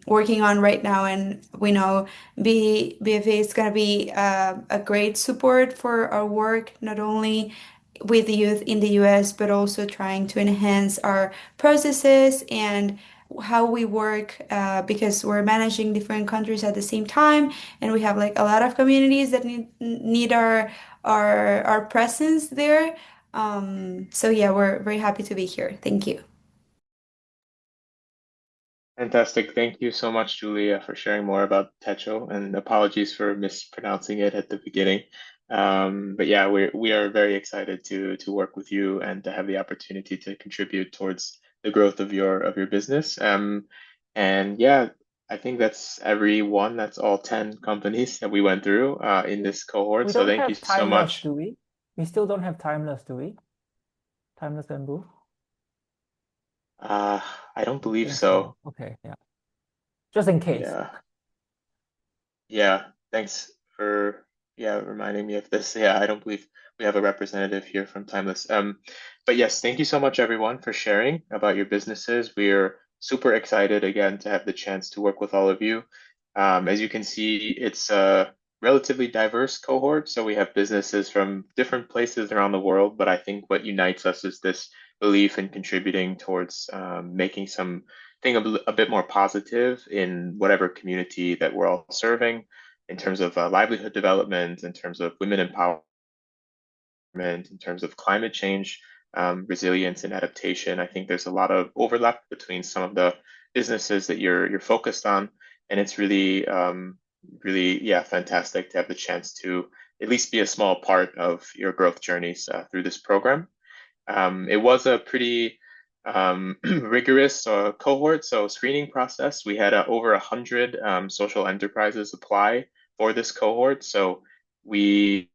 working on right now. And we know BfE is going to be a great support for our work, not only with the youth in the US, but also trying to enhance our processes and how we work because we're managing different countries at the same time, and we have like a lot of communities that need our presence there. So yeah, we're very happy to be here. Thank you. Fantastic. Thank you so much, Julia, for sharing more about Techo, and apologies for mispronouncing it at the beginning. But yeah, we are very excited to work with you and to have the opportunity to contribute towards the growth of your business. And yeah, I think that's everyone. That's all 10 companies that we went through in this cohort. We So don't thank you have so timeless, much. do we? We still don't have timeless, do we? Timeless bamboo? I don't believe Think so. Okay, yeah. Just in case. Yeah. Yeah, thanks for reminding me of this. Yeah, I don't believe we have a representative here from Timeless. But yes, thank you so much everyone for sharing about your businesses. We're super excited again to have the chance to work with all of you. As you can see, it's a relatively diverse cohort, so we have businesses from different places around the world, but I think what unites us is this belief in contributing towards making some thing a bit more positive in whatever community that we're all serving in terms of livelihood development, in terms of women empowerment, in terms of climate change, resilience and adaptation. I think there's a lot of overlap between some of the businesses that you're focused on, and it's really fantastic to have the chance to at least be a small part of your growth journeys through this program. It was a pretty rigorous cohort, so screening process. We had over 100 social enterprises apply for this cohort. So we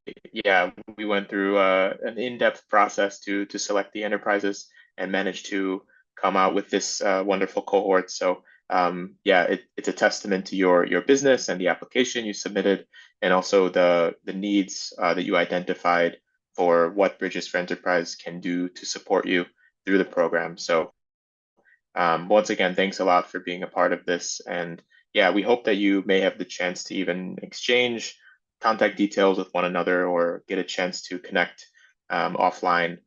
went through an in-depth process to select the enterprises and managed to come out with this wonderful cohort. So it's a testament to your business and the application you submitted, and also the needs that you identified for what Bridges for Enterprise can do to support you through the program. So once again, thanks a lot for being a part of this. And yeah, we hope that you may have the chance to even exchange contact details with one another or get a chance to connect offline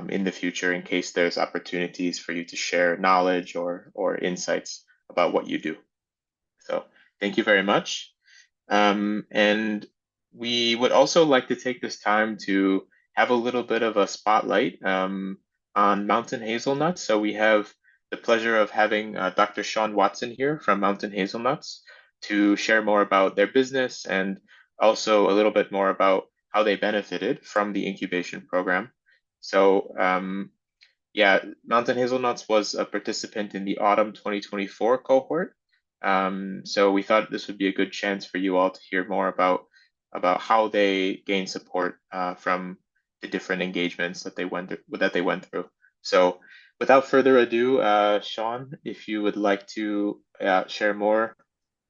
in the future in case there's opportunities for you to share knowledge or insights about what you do. So thank you very much. And we would also like to take this time to have a little bit of a spotlight on Mountain Hazelnuts. So we have the pleasure of having Dr. Sean Watson here from Mountain Hazelnuts to share more about their business and also a little bit more about how they benefited from the incubation program. So yeah, Mountain Hazelnuts was a participant in the autumn 2024 cohort. So we thought this would be a good chance for you all to hear more about how they gain support from the different engagements that they went through. So without further ado, Sean, if you would like to share more,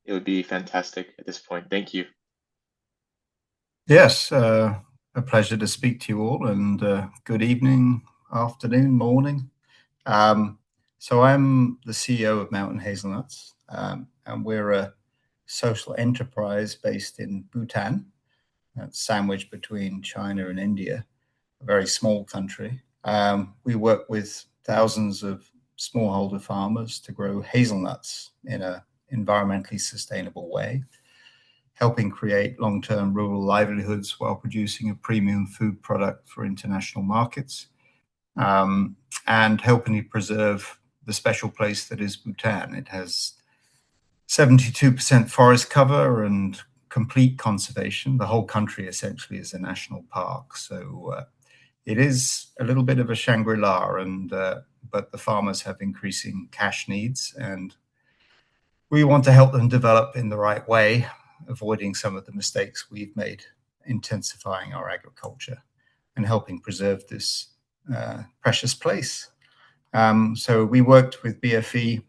it would be fantastic at this point. Thank you. Yes, a pleasure to speak to you all, and good evening, afternoon, morning. So I'm the CEO of Mountain Hazelnuts, and we're a social enterprise based in Bhutan. That's sandwiched between China and India, a very small country. We work with thousands of smallholder farmers to grow hazelnuts in an environmentally sustainable way, helping create long-term rural livelihoods while producing a premium food product for international markets, and helping to preserve the special place that is Bhutan. It has 72% forest cover and complete conservation. The whole country essentially is a national park. So it is a little bit of a Shangri-La, but the farmers have increasing cash needs, and we want to help them develop in the right way, avoiding some of the mistakes we've made, intensifying our agriculture and helping preserve this precious place. So we worked with BfE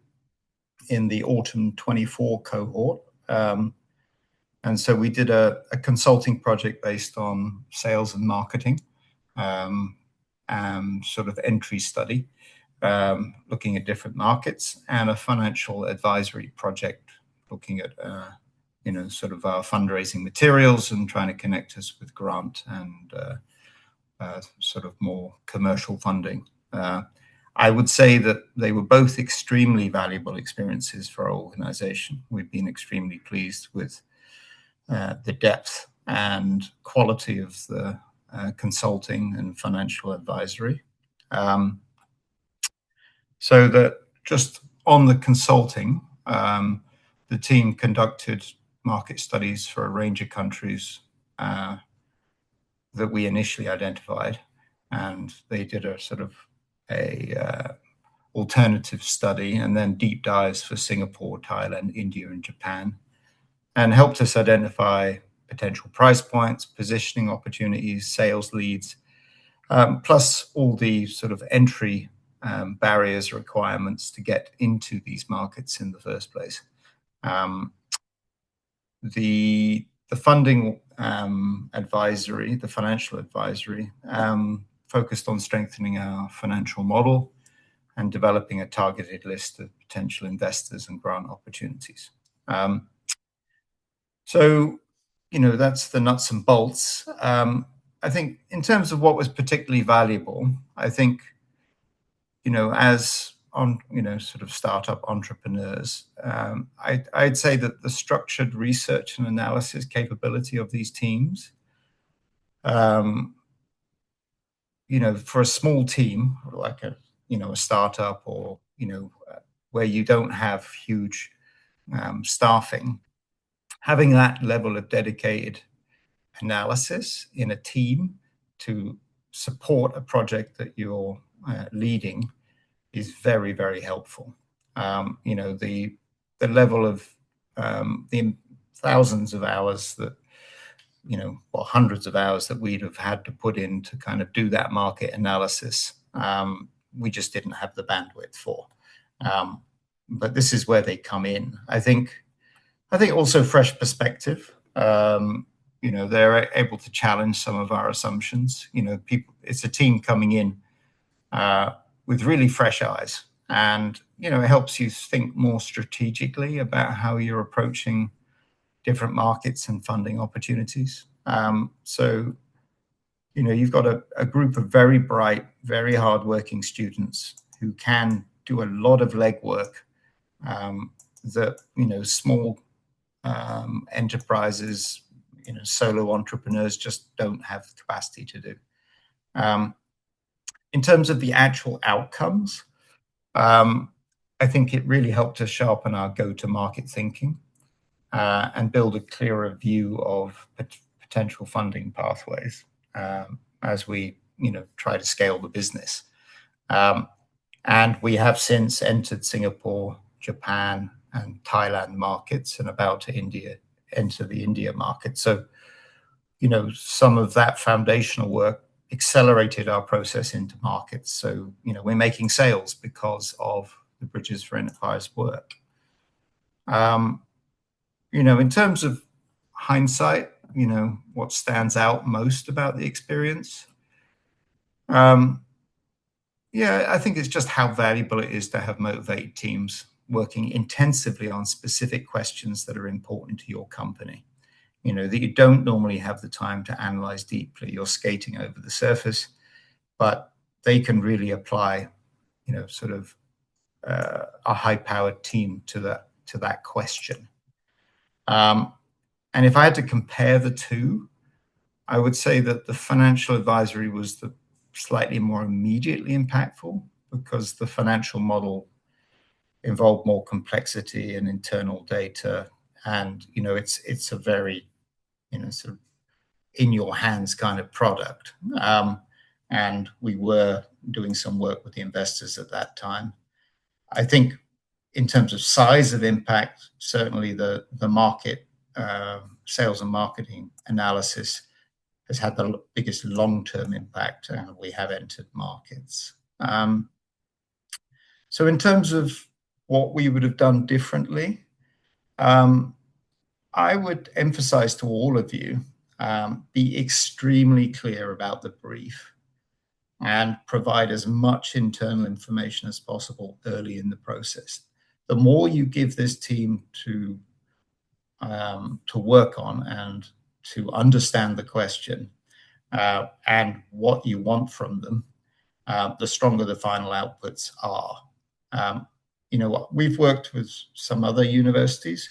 in the autumn 24 cohort. And so we did a consulting project based on sales and marketing, sort of entry study, looking at different markets, and a financial advisory project looking at sort of our fundraising materials and trying to connect us with grant and sort of more commercial funding. I would say that they were both extremely valuable experiences for our organization. We've been extremely pleased with the depth and quality of the consulting and financial advisory. So that just on the consulting, the team conducted market studies for a range of countries that we initially identified, and they did a sort of alternative study and then deep dives for Singapore, Thailand, India, and Japan, and helped us identify potential price points, positioning opportunities, sales leads, plus all the sort of entry barriers, requirements to get into these markets in the first place. The funding advisory, the financial advisory, focused on strengthening our financial model and developing a targeted list of potential investors and grant opportunities. So, that's the nuts and bolts. I think in terms of what was particularly valuable, I think, as on, sort of startup entrepreneurs, I'd say that the structured research and analysis capability of these teams, for a small team like a startup or, where you don't have huge staffing, having that level of dedicated analysis in a team to support a project that you're leading is very, very helpful. The level of the thousands of hours that, or hundreds of hours that we'd have had to put in to kind of do that market analysis, we just didn't have the bandwidth for. But this is where they come in. I think also fresh perspective. They're able to challenge some of our assumptions. It's a team coming in with really fresh eyes, and it helps you think more strategically about how you're approaching different markets and funding opportunities. So you've got a group of very bright, very hardworking students who can do a lot of legwork that small enterprises, solo entrepreneurs just don't have the capacity to do. In terms of the actual outcomes, I think it really helped us sharpen our go-to-market thinking and build a clearer view of potential funding pathways as we, try to scale the business. And we have since entered Singapore, Japan, and Thailand markets, and about to enter the India market. So, some of that foundational work accelerated our process into markets. So, we're making sales because of the Bridges for Enterprise work. In terms of hindsight, what stands out most about the experience? I think it's just how valuable it is to have motivated teams working intensively on specific questions that are important to your company. That you don't normally have the time to analyze deeply. You're skating over the surface, but they can really apply, sort of a high-powered team to that question. And if I had to compare the two, I would say that the financial advisory was the slightly more immediately impactful because the financial model involved more complexity and internal data, and it's a very sort of in your hands kind of product. And we were doing some work with the investors at that time. I think in terms of size of impact, certainly the market sales and marketing analysis has had the biggest long-term impact, and we have entered markets. So in terms of what we would have done differently, I would emphasize to all of you, be extremely clear about the brief and provide as much internal information as possible early in the process. The more you give this team to work on and to understand the question and what you want from them, the stronger the final outputs are. We've worked with some other universities,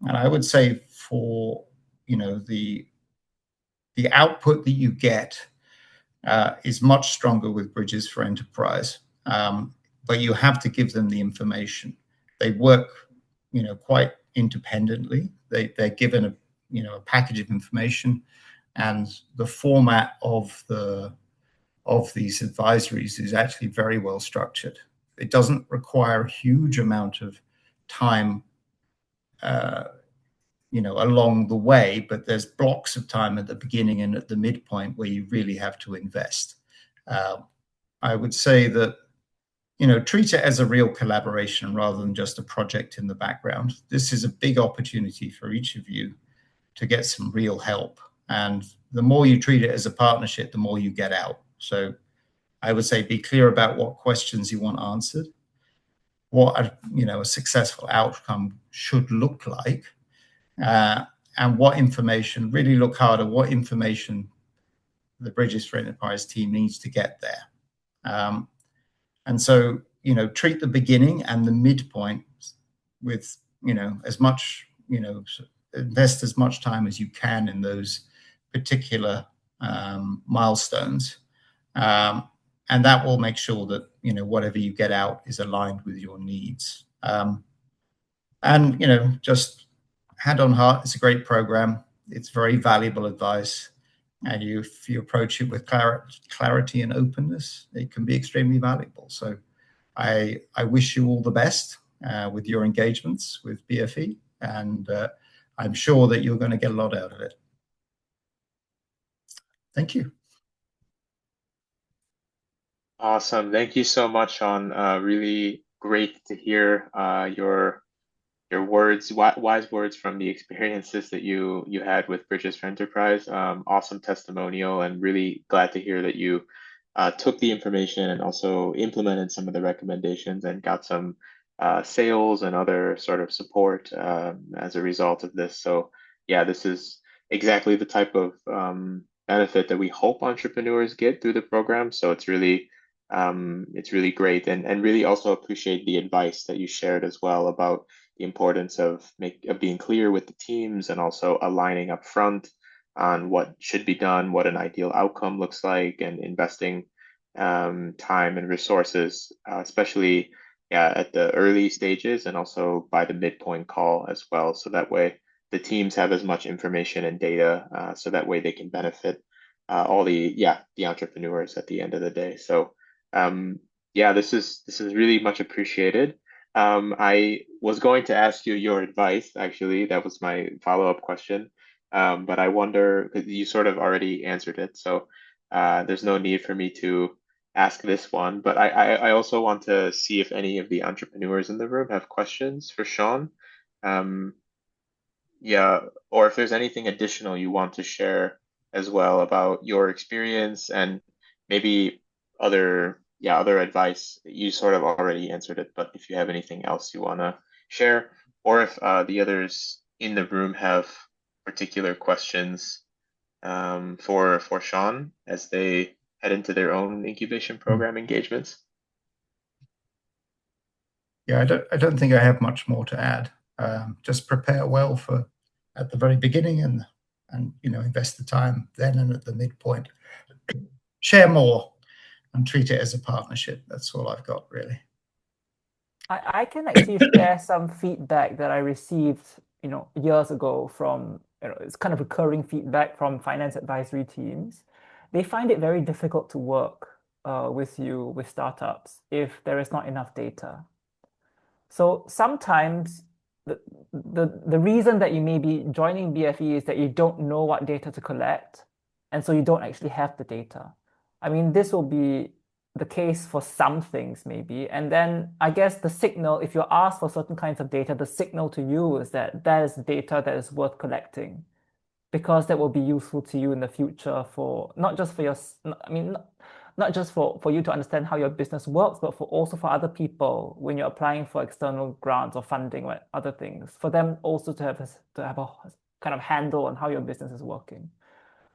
and I would say for the output that you get is much stronger with Bridges for Enterprise, but you have to give them the information. They work quite independently. They're given a package of information, and the format of these advisories is actually very well structured. It doesn't require a huge amount of time along the way, but there's blocks of time at the beginning and at the midpoint where you really have to invest. I would say that, treat it as a real collaboration rather than just a project in the background. This is a big opportunity for each of you to get some real help. And the more you treat it as a partnership, the more you get out. So I would say be clear about what questions you want answered, what a successful outcome should look like, and what information, really look hard at what information the Bridges for Enterprise team needs to get there. And so, treat the beginning and the midpoint with, as much, invest as much time as you can in those particular milestones. And that will make sure that, whatever you get out is aligned with your needs. And, just hand on heart, it's a great program. It's very valuable advice. And if you approach it with clarity and openness, it can be extremely valuable. So I wish you all the best with your engagements with BfE, and I'm sure that you're going to get a lot out of it. Thank you. Awesome. Thank you so much, Sean. Really great to hear your words, wise words from the experiences that you had with Bridges for Enterprise. Awesome testimonial, and really glad to hear that you took the information and also implemented some of the recommendations and got some sales and other sort of support as a result of this. So yeah, this is exactly the type of benefit that we hope entrepreneurs get through the program. So it's really great, and really also appreciate the advice that you shared as well about the importance of being clear with the teams and also aligning up front on what should be done, what an ideal outcome looks like, and investing time and resources, especially at the early stages and also by the midpoint call as well. So that way the teams have as much information and data, so that way they can benefit all the entrepreneurs at the end of the day. So this is really much appreciated. I was going to ask you your advice, actually. That was my follow-up question. But I wonder, because you sort of already answered it, so there's no need for me to ask this one. But I also want to see if any of the entrepreneurs in the room have questions for Sean. Or if there's anything additional you want to share as well about your experience and maybe other advice. You sort of already answered it, but if you have anything else you want to share, or if the others in the room have particular questions for Sean as they head into their own incubation program engagements. Yeah, I don't think I have much more to add. Just prepare well for at the very beginning and invest the time then and at the midpoint. Share more and treat it as a partnership. That's all I've got, really. I can actually share some feedback that I received, years ago from, it's kind of recurring feedback from finance advisory teams. They find it very difficult to work with startups if there is not enough data. So sometimes the reason that you may be joining BfE is that you don't know what data to collect, and so you don't actually have the data. I mean, this will be the case for some things maybe, and then I guess the signal, if you're asked for certain kinds of data, the signal to you is that that is data that is worth collecting, because that will be useful to you in the future for not just for not just for you to understand how your business works, but also for other people when you're applying for external grants or funding or other things, for them also to have a kind of handle on how your business is working.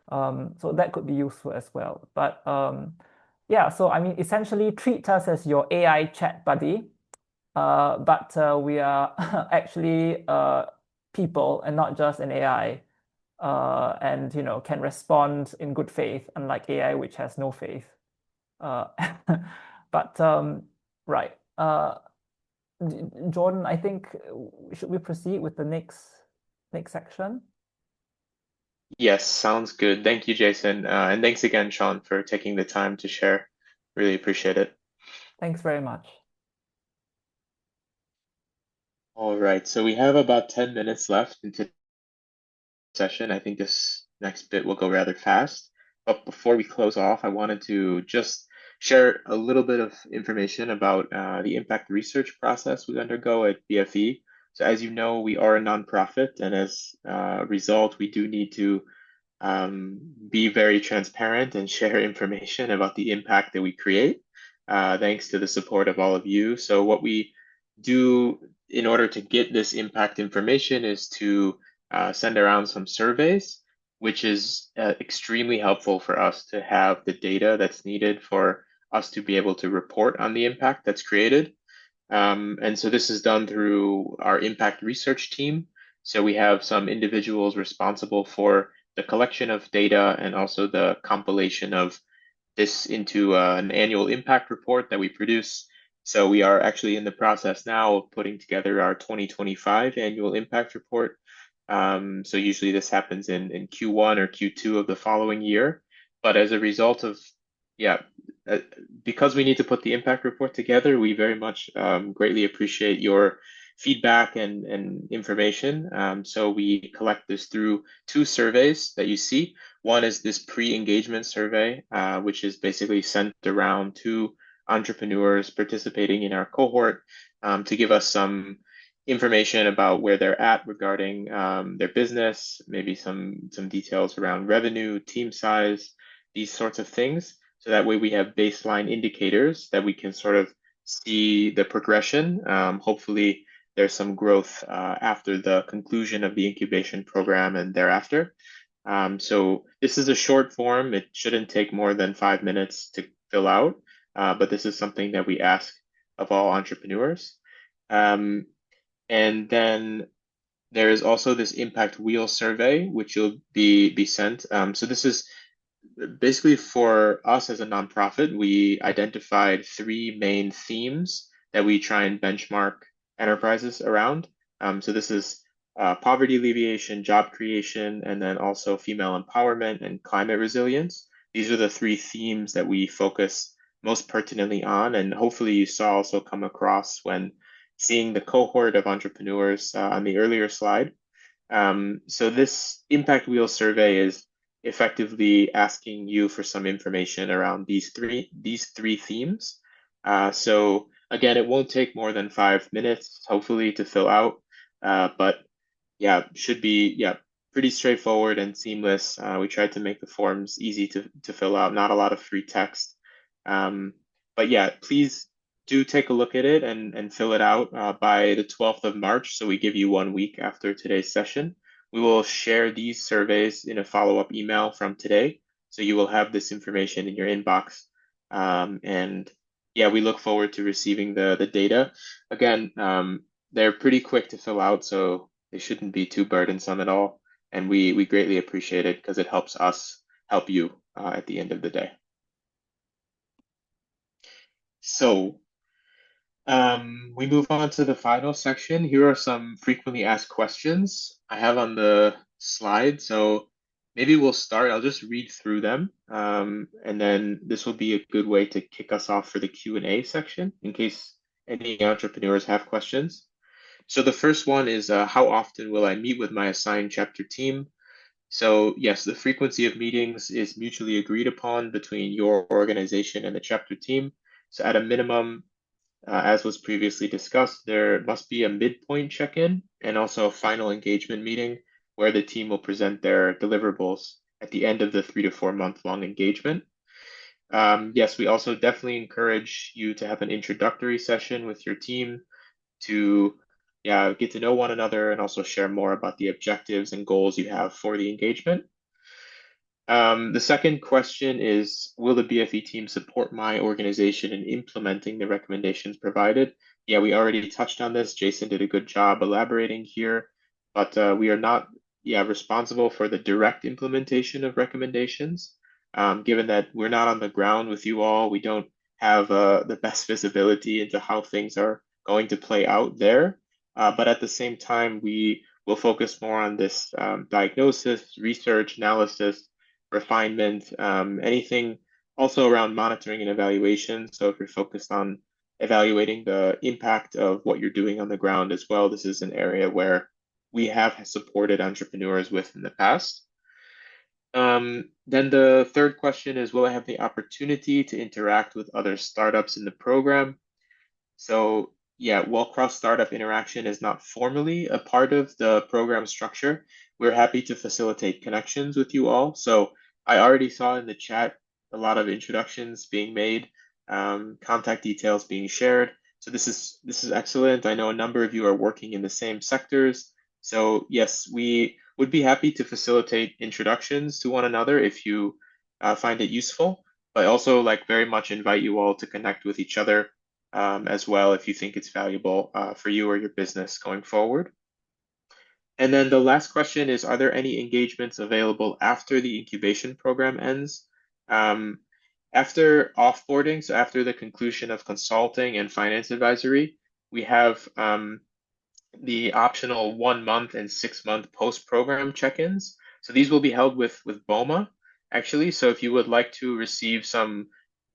So that could be useful as well. But so I mean, essentially treat us as your AI chat buddy, but we are actually people and not just an AI, and can respond in good faith, unlike AI, which has no faith. But right, Jordan, I think should we proceed with the next section? Yes, sounds good. Thank you, Jason. And thanks again, Sean, for taking the time to share. Really appreciate it. Thanks very much. All right, so we have about 10 minutes left into session. I think this next bit will go rather fast. But before we close off, I wanted to just share a little bit of information about the impact research process we undergo at BfE. So as you know, we are a nonprofit, and as a result, we do need to be very transparent and share information about the impact that we create, thanks to the support of all of you. So what we do in order to get this impact information is to send around some surveys, which is extremely helpful for us to have the data that's needed for us to be able to report on the impact that's created. And so this is done through our impact research team. So we have some individuals responsible for the collection of data and also the compilation of this into an annual impact report that we produce. So we are actually in the process now of putting together our 2025 annual impact report. So usually this happens in Q1 or Q2 of the following year. But as a result of, because we need to put the impact report together, we very much greatly appreciate your feedback and information. So we collect this through two surveys that you see. One is this pre-engagement survey, which is basically sent around to entrepreneurs participating in our cohort to give us some information about where they're at regarding their business, maybe some details around revenue, team size, these sorts of things. So that way we have baseline indicators that we can sort of see the progression. Hopefully there's some growth after the conclusion of the incubation program and thereafter. So this is a short form. It shouldn't take more than 5 minutes to fill out, but this is something that we ask of all entrepreneurs. And then there is also this impact wheel survey, which you'll be sent. So this is basically for us as a nonprofit. We identified three main themes that we try and benchmark enterprises around. So this is poverty alleviation, job creation, and then also female empowerment and climate resilience. These are the three themes that we focus most pertinently on, and hopefully you saw also come across when seeing the cohort of entrepreneurs on the earlier slide. So this impact wheel survey is effectively asking you for some information around these three themes. So again, it won't take more than 5 minutes, hopefully, to fill out. But yeah, should be pretty straightforward and seamless. We tried to make the forms easy to fill out, not a lot of free text. But yeah, please do take a look at it and fill it out by the 12th of March. So we give you 1 week after today's session. We will share these surveys in a follow-up email from today. So you will have this information in your inbox. And yeah, we look forward to receiving the data. Again, they're pretty quick to fill out, so they shouldn't be too burdensome at all. And we greatly appreciate it because it helps us help you at the end of the day. So we move on to the final section. Here are some frequently asked questions I have on the slide. So maybe we'll start. I'll just read through them. And then this will be a good way to kick us off for the Q&A section in case any entrepreneurs have questions. So the first one is, how often will I meet with my assigned chapter team? So yes, the frequency of meetings is mutually agreed upon between your organization and the chapter team. So at a minimum, as was previously discussed, there must be a midpoint check-in and also a final engagement meeting where the team will present their deliverables at the end of the 3 to 4 month long engagement. Yes, we also definitely encourage you to have an introductory session with your team to get to know one another and also share more about the objectives and goals you have for the engagement. The second question is, will the BfE team support my organization in implementing the recommendations provided? Yeah, we already touched on this. Jason did a good job elaborating here, but we are not responsible for the direct implementation of recommendations. Given that we're not on the ground with you all, we don't have the best visibility into how things are going to play out there. But at the same time, we will focus more on this diagnosis, research, analysis, refinement, anything also around monitoring and evaluation. So if you're focused on evaluating the impact of what you're doing on the ground as well, this is an area where we have supported entrepreneurs with in the past. Then the third question is, will I have the opportunity to interact with other startups in the program? So yeah, while cross-startup interaction is not formally a part of the program structure, we're happy to facilitate connections with you all. So I already saw in the chat a lot of introductions being made, contact details being shared. So this is excellent. I know a number of you are working in the same sectors. So yes, we would be happy to facilitate introductions to one another if you find it useful, but also very much invite you all to connect with each other as well if you think it's valuable for you or your business going forward. And then the last question is, are there any engagements available after the incubation program ends? After offboarding, so after the conclusion of consulting and finance advisory, we have the optional 1 month and 6 month post-program check-ins. So these will be held with BOMA, actually. So if you would like to receive some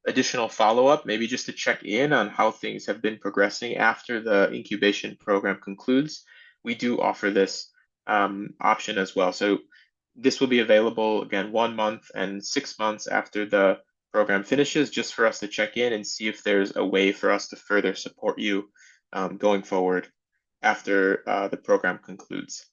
additional follow-up, maybe just to check in on how things have been progressing after the incubation program concludes, we do offer this option as well. So this will be available again 1 month and 6 months after the program finishes, just for us to check in and see if there's a way for us to further support you going forward after the program concludes.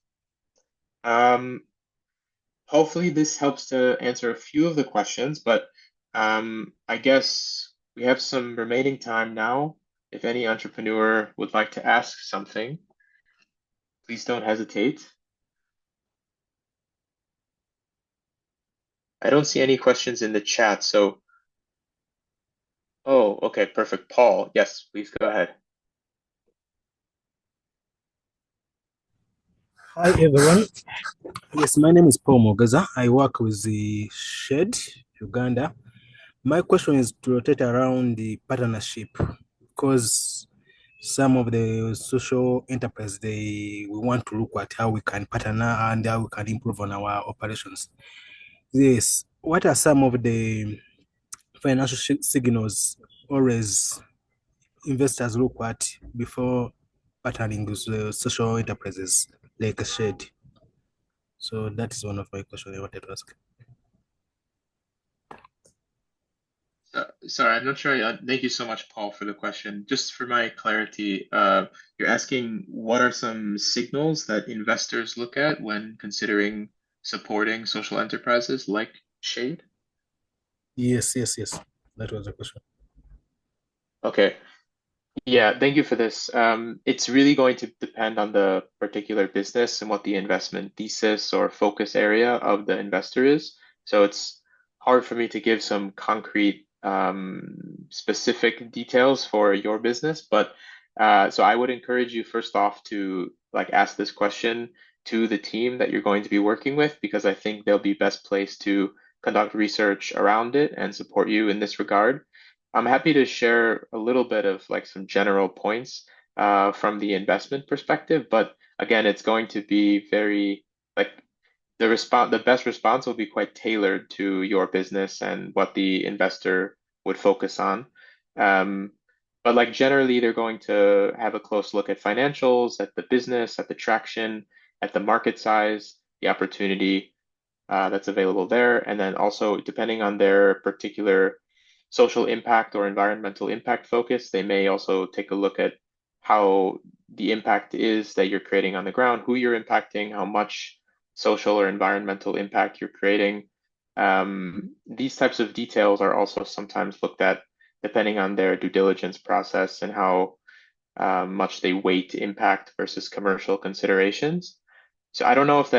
Hopefully this helps to answer a few of the questions, but I guess we have some remaining time now. If any entrepreneur would like to ask something, please don't hesitate. I don't see any questions in the chat, so. Oh, okay, perfect. Paul, yes, please go ahead. Hi everyone. Yes, my name is Paul Mogaza. I work with the Shed, Uganda. My question is to rotate around the partnership because some of the social enterprise we want to look at how we can partner and how we can improve on our operations. Yes, what are some of the financial signals always investors look at before partnering with social enterprises like a Shed? So that is one of my questions I wanted to ask. Sorry, I'm not sure. Thank you so much, Paul, for the question. Just for my clarity, you're asking what are some signals that investors look at when considering supporting social enterprises like Shade? Yes. That was the question. Okay. Yeah, thank you for this. It's really going to depend on the particular business and what the investment thesis or focus area of the investor is. So it's hard for me to give some concrete, specific details for your business, but so I would encourage you first off to like ask this question to the team that you're going to be working with, because I think they'll be best placed to conduct research around it and support you in this regard. I'm happy to share a little bit of like some general points from the investment perspective, but again, it's going to be very like the best response will be quite tailored to your business and what the investor would focus on. Um, but like generally, they're going to have a close look at financials, at the business, at the traction, at the market size, the opportunity that's available there. And then also, depending on their particular social impact or environmental impact focus, they may also take a look at how the impact is that you're creating on the ground, who you're impacting, how much social or environmental impact you're creating. These types of details are also sometimes looked at depending on their due diligence process and how much they weight impact versus commercial considerations. So I don't know if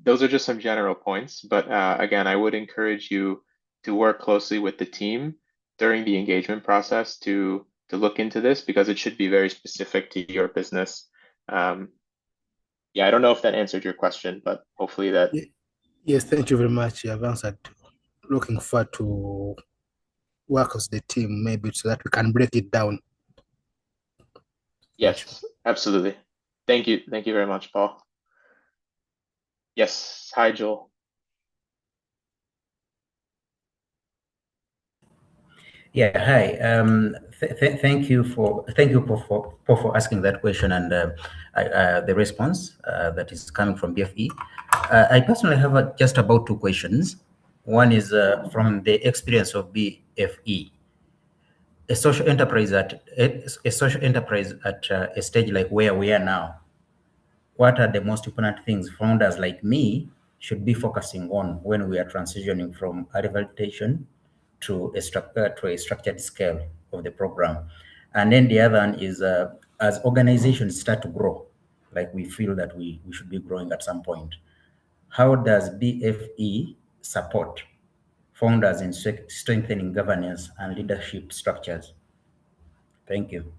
those are just some general points, but again, I would encourage you to work closely with the team during the engagement process to look into this because it should be very specific to your business. Yeah, I don't know if that answered your question, but hopefully that. Yes, thank you very much. You have answered. Looking forward to work with the team maybe so that we can break it down. Yes, absolutely. Thank you. Thank you very much, Paul. Yes. Hi, Joel. Yeah, hi. Thank you for asking that question and the response that is coming from BfE. I personally have just about two questions. One is from the experience of BfE. A social enterprise at a stage like where we are now. What are the most important things founders like me should be focusing on when we are transitioning from a rehabilitation to a structured scale of the program? And then the other one is as organizations start to grow, like we feel that we should be growing at some point, how does BfE support founders in strengthening governance and leadership structures? Thank you.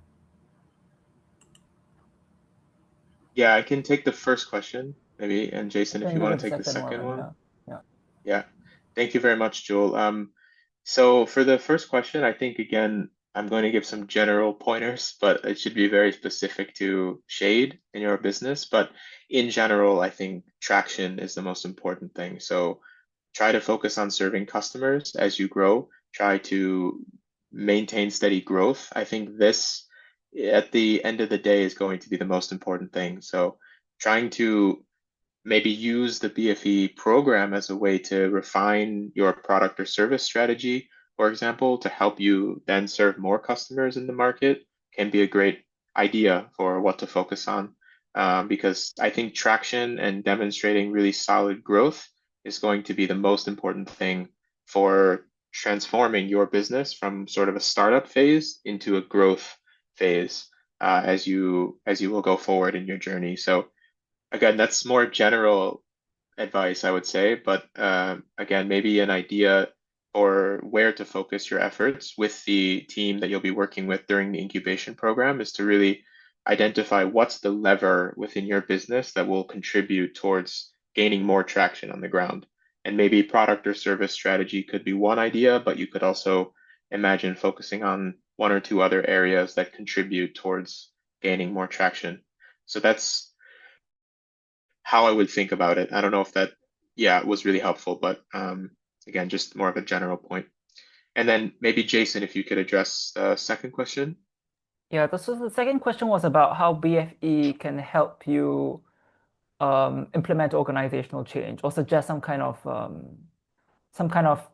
Yeah, I can take the first question, maybe, and Jason, if you want to take the second one. Yeah. Thank you very much, Joel. So for the first question, I think again, I'm going to give some general pointers, but it should be very specific to Shade in your business. But in general, I think traction is the most important thing. So try to focus on serving customers as you grow. Try to maintain steady growth. I think this, at the end of the day, is going to be the most important thing. So trying to maybe use the BfE program as a way to refine your product or service strategy, for example, to help you then serve more customers in the market can be a great idea for what to focus on. Because I think traction and demonstrating really solid growth is going to be the most important thing for transforming your business from sort of a startup phase into a growth phase as you will go forward in your journey. So again, that's more general advice, I would say, but again, maybe an idea or where to focus your efforts with the team that you'll be working with during the incubation program is to really identify what's the lever within your business that will contribute towards gaining more traction on the ground. And maybe product or service strategy could be one idea, but you could also imagine focusing on one or two other areas that contribute towards gaining more traction. So that's how I would think about it. I don't know if that, was really helpful, but again, just more of a general point. And then maybe Jason, if you could address the second question. Yeah, so the second question was about how BfE can help you implement organizational change or suggest some kind of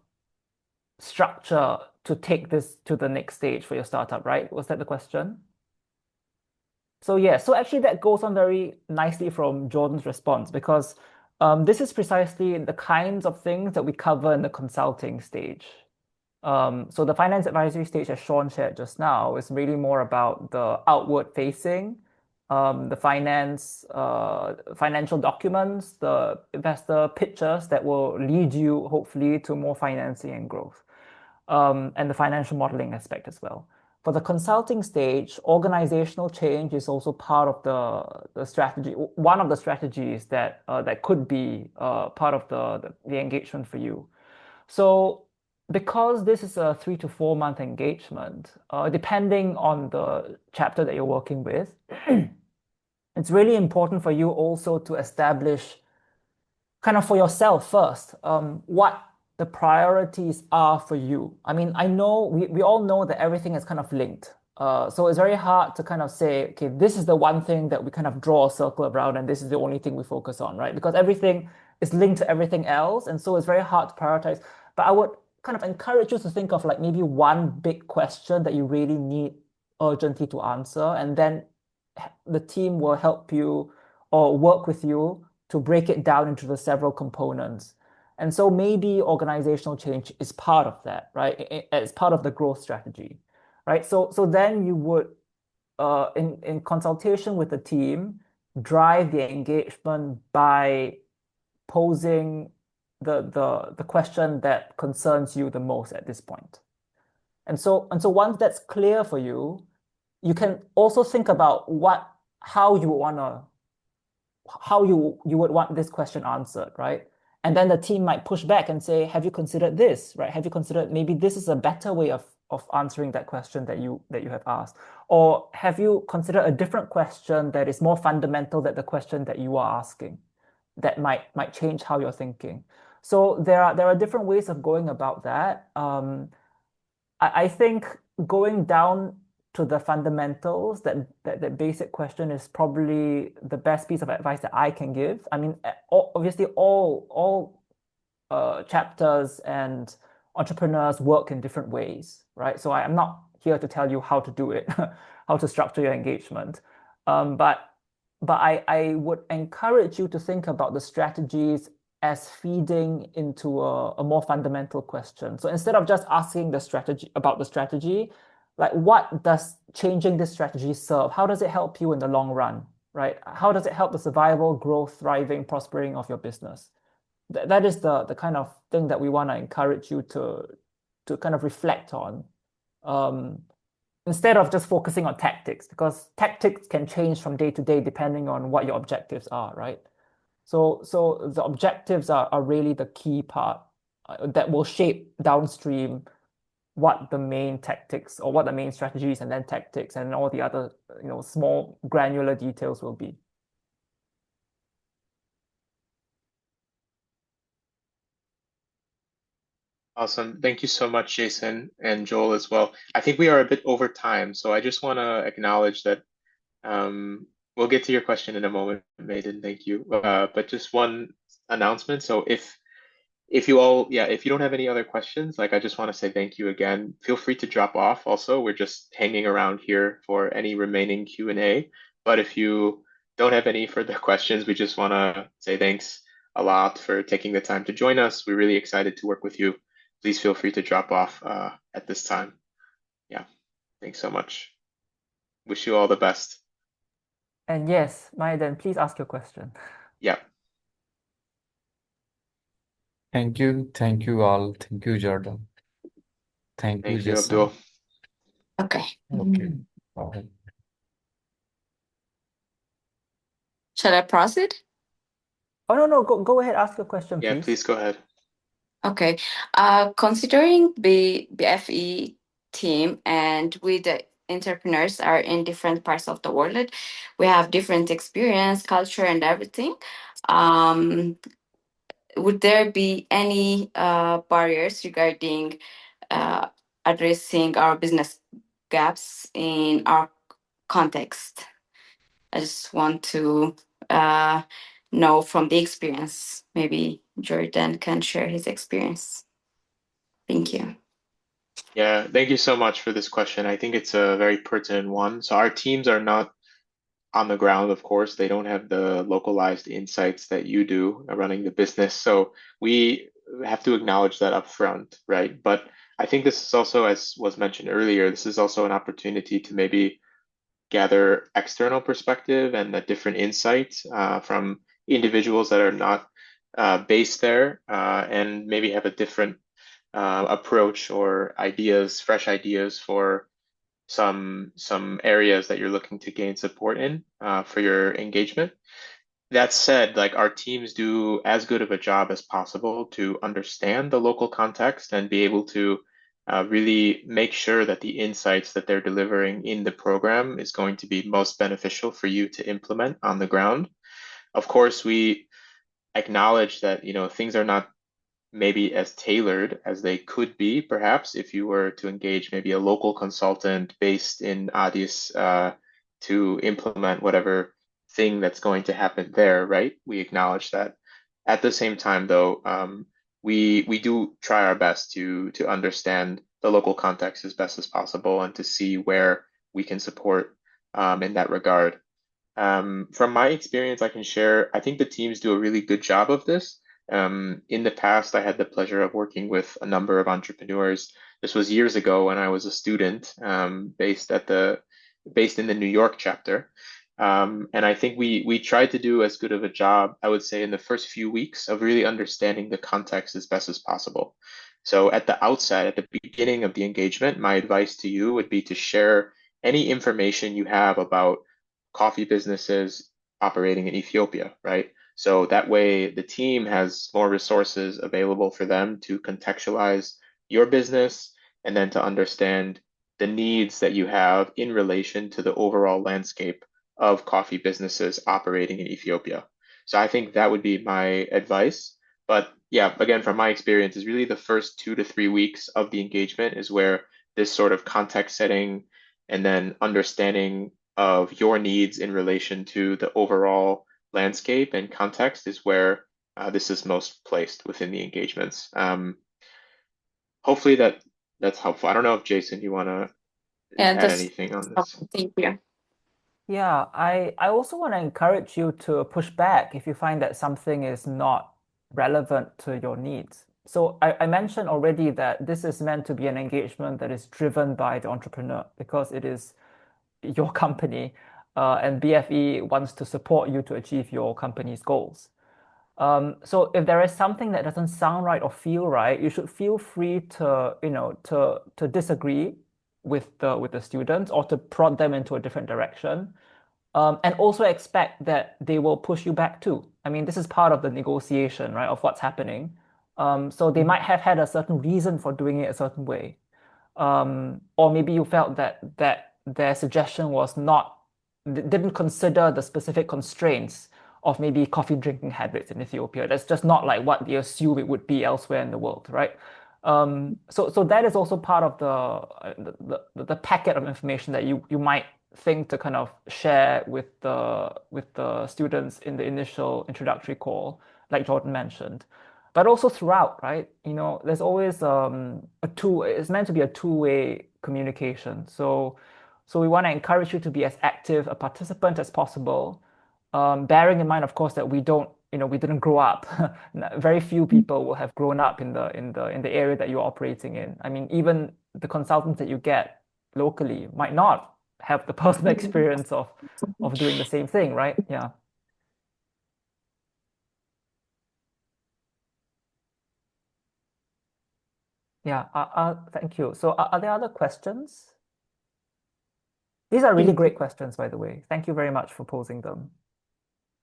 structure to take this to the next stage for your startup, right? Was that the question? So yeah, so actually that goes on very nicely from Jordan's response because this is precisely the kinds of things that we cover in the consulting stage. So the finance advisory stage, as Sean shared just now, is really more about the outward facing, the financial documents, the investor pitches that will lead you hopefully to more financing and growth, and the financial modeling aspect as well. For the consulting stage, organizational change is also part of the strategy, one of the strategies that could be part of the engagement for you. So because this is a 3 to 4 month engagement, depending on the chapter that you're working with, it's really important for you also to establish kind of for yourself first, what the priorities are for you. I mean, I know we all know that everything is kind of linked. So it's very hard to kind of say, okay, this is the one thing that we kind of draw a circle around and this is the only thing we focus on, right? Because everything is linked to everything else. And so it's very hard to prioritize. But I would kind of encourage you to think of like maybe one big question that you really need urgently to answer. And then the team will help you or work with you to break it down into the several components. And so maybe organizational change is part of that, right? It's part of the growth strategy, right? So then you would, in consultation with the team, drive the engagement by posing the question that concerns you the most at this point. And so once that's clear for you, you can also think about how you would want this question answered, right? And then the team might push back and say, have you considered this, right? Have you considered maybe this is a better way of answering that question that you have asked? Or have you considered a different question that is more fundamental than the question that you are asking that might change how you're thinking? So there are different ways of going about that. I think going down to the fundamentals, that basic question is probably the best piece of advice that I can give. I mean, obviously all chapters and entrepreneurs work in different ways, right? So I'm not here to tell you how to do it, how to structure your engagement. But I would encourage you to think about the strategies as feeding into a more fundamental question. So instead of just asking the strategy, like what does changing this strategy serve? How does it help you in the long run, right? How does it help the survival, growth, thriving, prospering of your business? That is the kind of thing that we want to encourage you to kind of reflect on, instead of just focusing on tactics, because tactics can change from day to day depending on what your objectives are, right? So the objectives are really the key part that will shape downstream what the main tactics or what the main strategies and then tactics and all the other small granular details will be. Awesome. Thank you so much, Jason and Joel as well. I think we are a bit over time, so I just want to acknowledge that we'll get to your question in a moment, Maiden. Thank you. But just one announcement. So if you don't have any other questions, like I just want to say thank you again. Feel free to drop off also. We're just hanging around here for any remaining Q&A. But if you don't have any further questions, we just want to say thanks a lot for taking the time to join us. We're really excited to work with you. Please feel free to drop off at this time. Yeah, thanks so much. Wish you all the best. And yes, Maiden, please ask your question. Yeah. Thank you all. Thank you, Jordan. Thank you, Thank you, Jason. Abdul. Okay. Okay. All right. Shall I proceed? Oh, no, go ahead, ask your question, Yeah, please. please go ahead. Okay. Considering the BfE team and with the entrepreneurs are in different parts of the world, we have different experience, culture, and everything. Would there be any barriers regarding addressing our business gaps in our context? I just want to know from the experience. Maybe Jordan can share his experience. Thank you. Yeah, thank you so much for this question. I think it's a very pertinent one. So our teams are not on the ground, of course. They don't have the localized insights that you do running the business. So we have to acknowledge that up front, right? But I think this is also, as was mentioned earlier, this is also an opportunity to maybe gather external perspective and a different insights from individuals that are not based there and maybe have a different approach or ideas, fresh ideas for some areas that you're looking to gain support in for your engagement. That said, like our teams do as good of a job as possible to understand the local context and be able to really make sure that the insights that they're delivering in the program is going to be most beneficial for you to implement on the ground. Of course, we acknowledge that, you know, things are not maybe as tailored as they could be, perhaps, if you were to engage maybe a local consultant based in Addis to implement whatever thing that's going to happen there, right? We acknowledge that. At the same time, though, we do try our best to understand the local context as best as possible and to see where we can support in that regard. From my experience, I can share, I think the teams do a really good job of this. In the past, I had the pleasure of working with a number of entrepreneurs. This was years ago when I was a student, based in the New York chapter. And I think we tried to do as good of a job, I would say, in the first few weeks of really understanding the context as best as possible. So at the outset, at the beginning of the engagement, my advice to you would be to share any information you have about coffee businesses operating in Ethiopia, right? So that way the team has more resources available for them to contextualize your business and then to understand the needs that you have in relation to the overall landscape of coffee businesses operating in Ethiopia. So I think that would be my advice. But yeah, again, from my experience, is really the first 2 to 3 weeks of the engagement is where this sort of context setting and then understanding of your needs in relation to the overall landscape and context is where this is most placed within the engagements. Hopefully that's helpful. I don't know if Jason, you want to Yeah, add that's anything on this. thank you. Yeah, I also want to encourage you to push back if you find that something is not relevant to your needs. So I mentioned already that this is meant to be an engagement that is driven by the entrepreneur because it is your company, and BfE wants to support you to achieve your company's goals. So if there is something that doesn't sound right or feel right, you should feel free to, to disagree with the students or to prod them into a different direction. And also expect that they will push you back too. I mean, this is part of the negotiation, right, of what's happening. So they might have had a certain reason for doing it a certain way. Or maybe you felt that their suggestion was not didn't consider the specific constraints of maybe coffee drinking habits in Ethiopia. That's just not like what they assume it would be elsewhere in the world, right? So that is also part of the packet of information that you might think to kind of share with the students in the initial introductory call, like Jordan mentioned. But also throughout, right? There's always it's meant to be a two-way communication. So we want to encourage you to be as active a participant as possible, bearing in mind, of course, that we didn't grow up. Very few people will have grown up in the area that you're operating in. I mean, even the consultants that you get locally might not have the personal experience of doing the same thing, right? Yeah. Yeah, thank you. So are there other questions? These are really great questions, by the way. Thank you very much for posing them.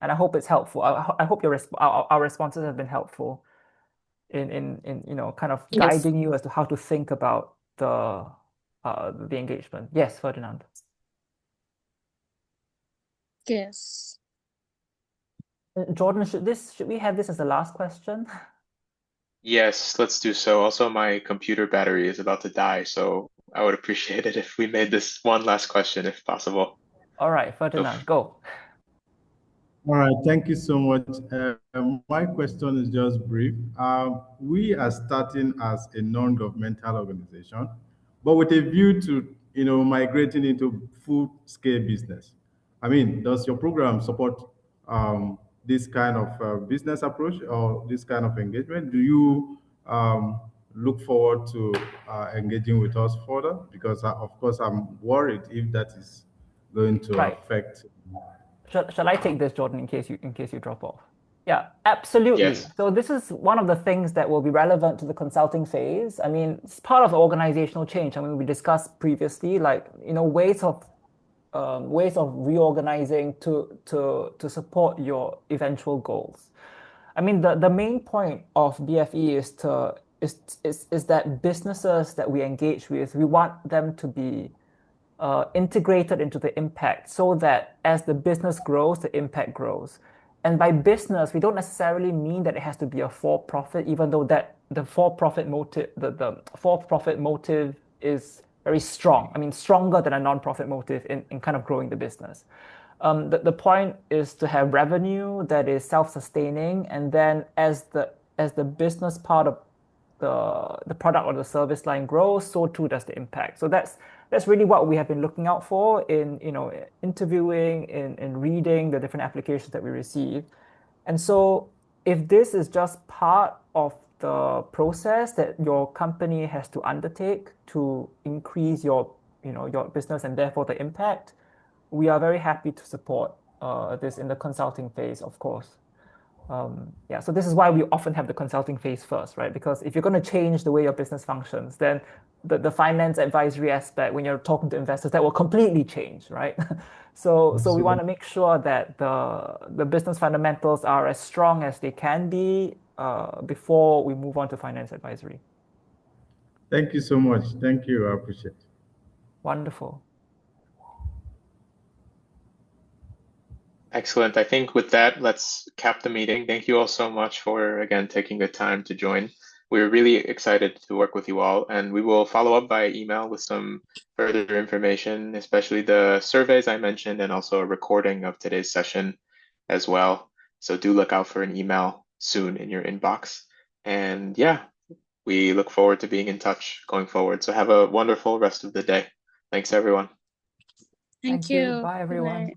And I hope it's helpful. I hope our responses have been helpful in kind of Yes. guiding you as to how to think about the engagement. Yes, Ferdinand. Yes. Jordan, should we have this as the last question? Yes, let's do so. Also, my computer battery is about to die, so I would appreciate it if we made this one last question if possible. All right, Ferdinand, go. All right, thank you so much. My question is just brief. We are starting as a non-governmental organization, but with a view to migrating into full-scale business. I mean, does your program support this kind of business approach or this kind of engagement? Do you look forward to engaging with us further? Because of course, I'm worried if that is going to Right. affect. Shall I take this, Jordan, in case you drop off? Yeah, absolutely. Yes. So this is one of the things that will be relevant to the consulting phase. I mean, it's part of the organizational change. I mean, we discussed previously, like, ways of reorganizing to support your eventual goals. I mean, the main point of BfE is that businesses that we engage with, we want them to be integrated into the impact so that as the business grows, the impact grows. And by business, we don't necessarily mean that it has to be a for-profit, even though that the for-profit motive is very strong. I mean, stronger than a non-profit motive in kind of growing the business. The point is to have revenue that is self-sustaining, and then as the business part of the product or the service line grows, so too does the impact. So that's really what we have been looking out for in interviewing, in reading the different applications that we receive. And so if this is just part of the process that your company has to undertake to increase your business and therefore the impact, we are very happy to support this in the consulting phase, of course. Yeah, so this is why we often have the consulting phase first, right? Because if you're going to change the way your business functions, then the finance advisory aspect, when you're talking to investors, that will completely change, right? So we want to make sure that the business fundamentals are as strong as they can be before we move on to finance advisory. Thank you so much. Thank you. I appreciate it. Wonderful. Excellent. I think with that, let's cap the meeting. Thank you all so much for, again, taking the time to join. We're really excited to work with you all, and we will follow up by email with some further information, especially the surveys I mentioned, and also a recording of today's session as well. So do look out for an email soon in your inbox. And yeah, we look forward to being in touch going forward. So have a wonderful rest of the day. Thanks, everyone. Thank you. Bye, everyone. Bye.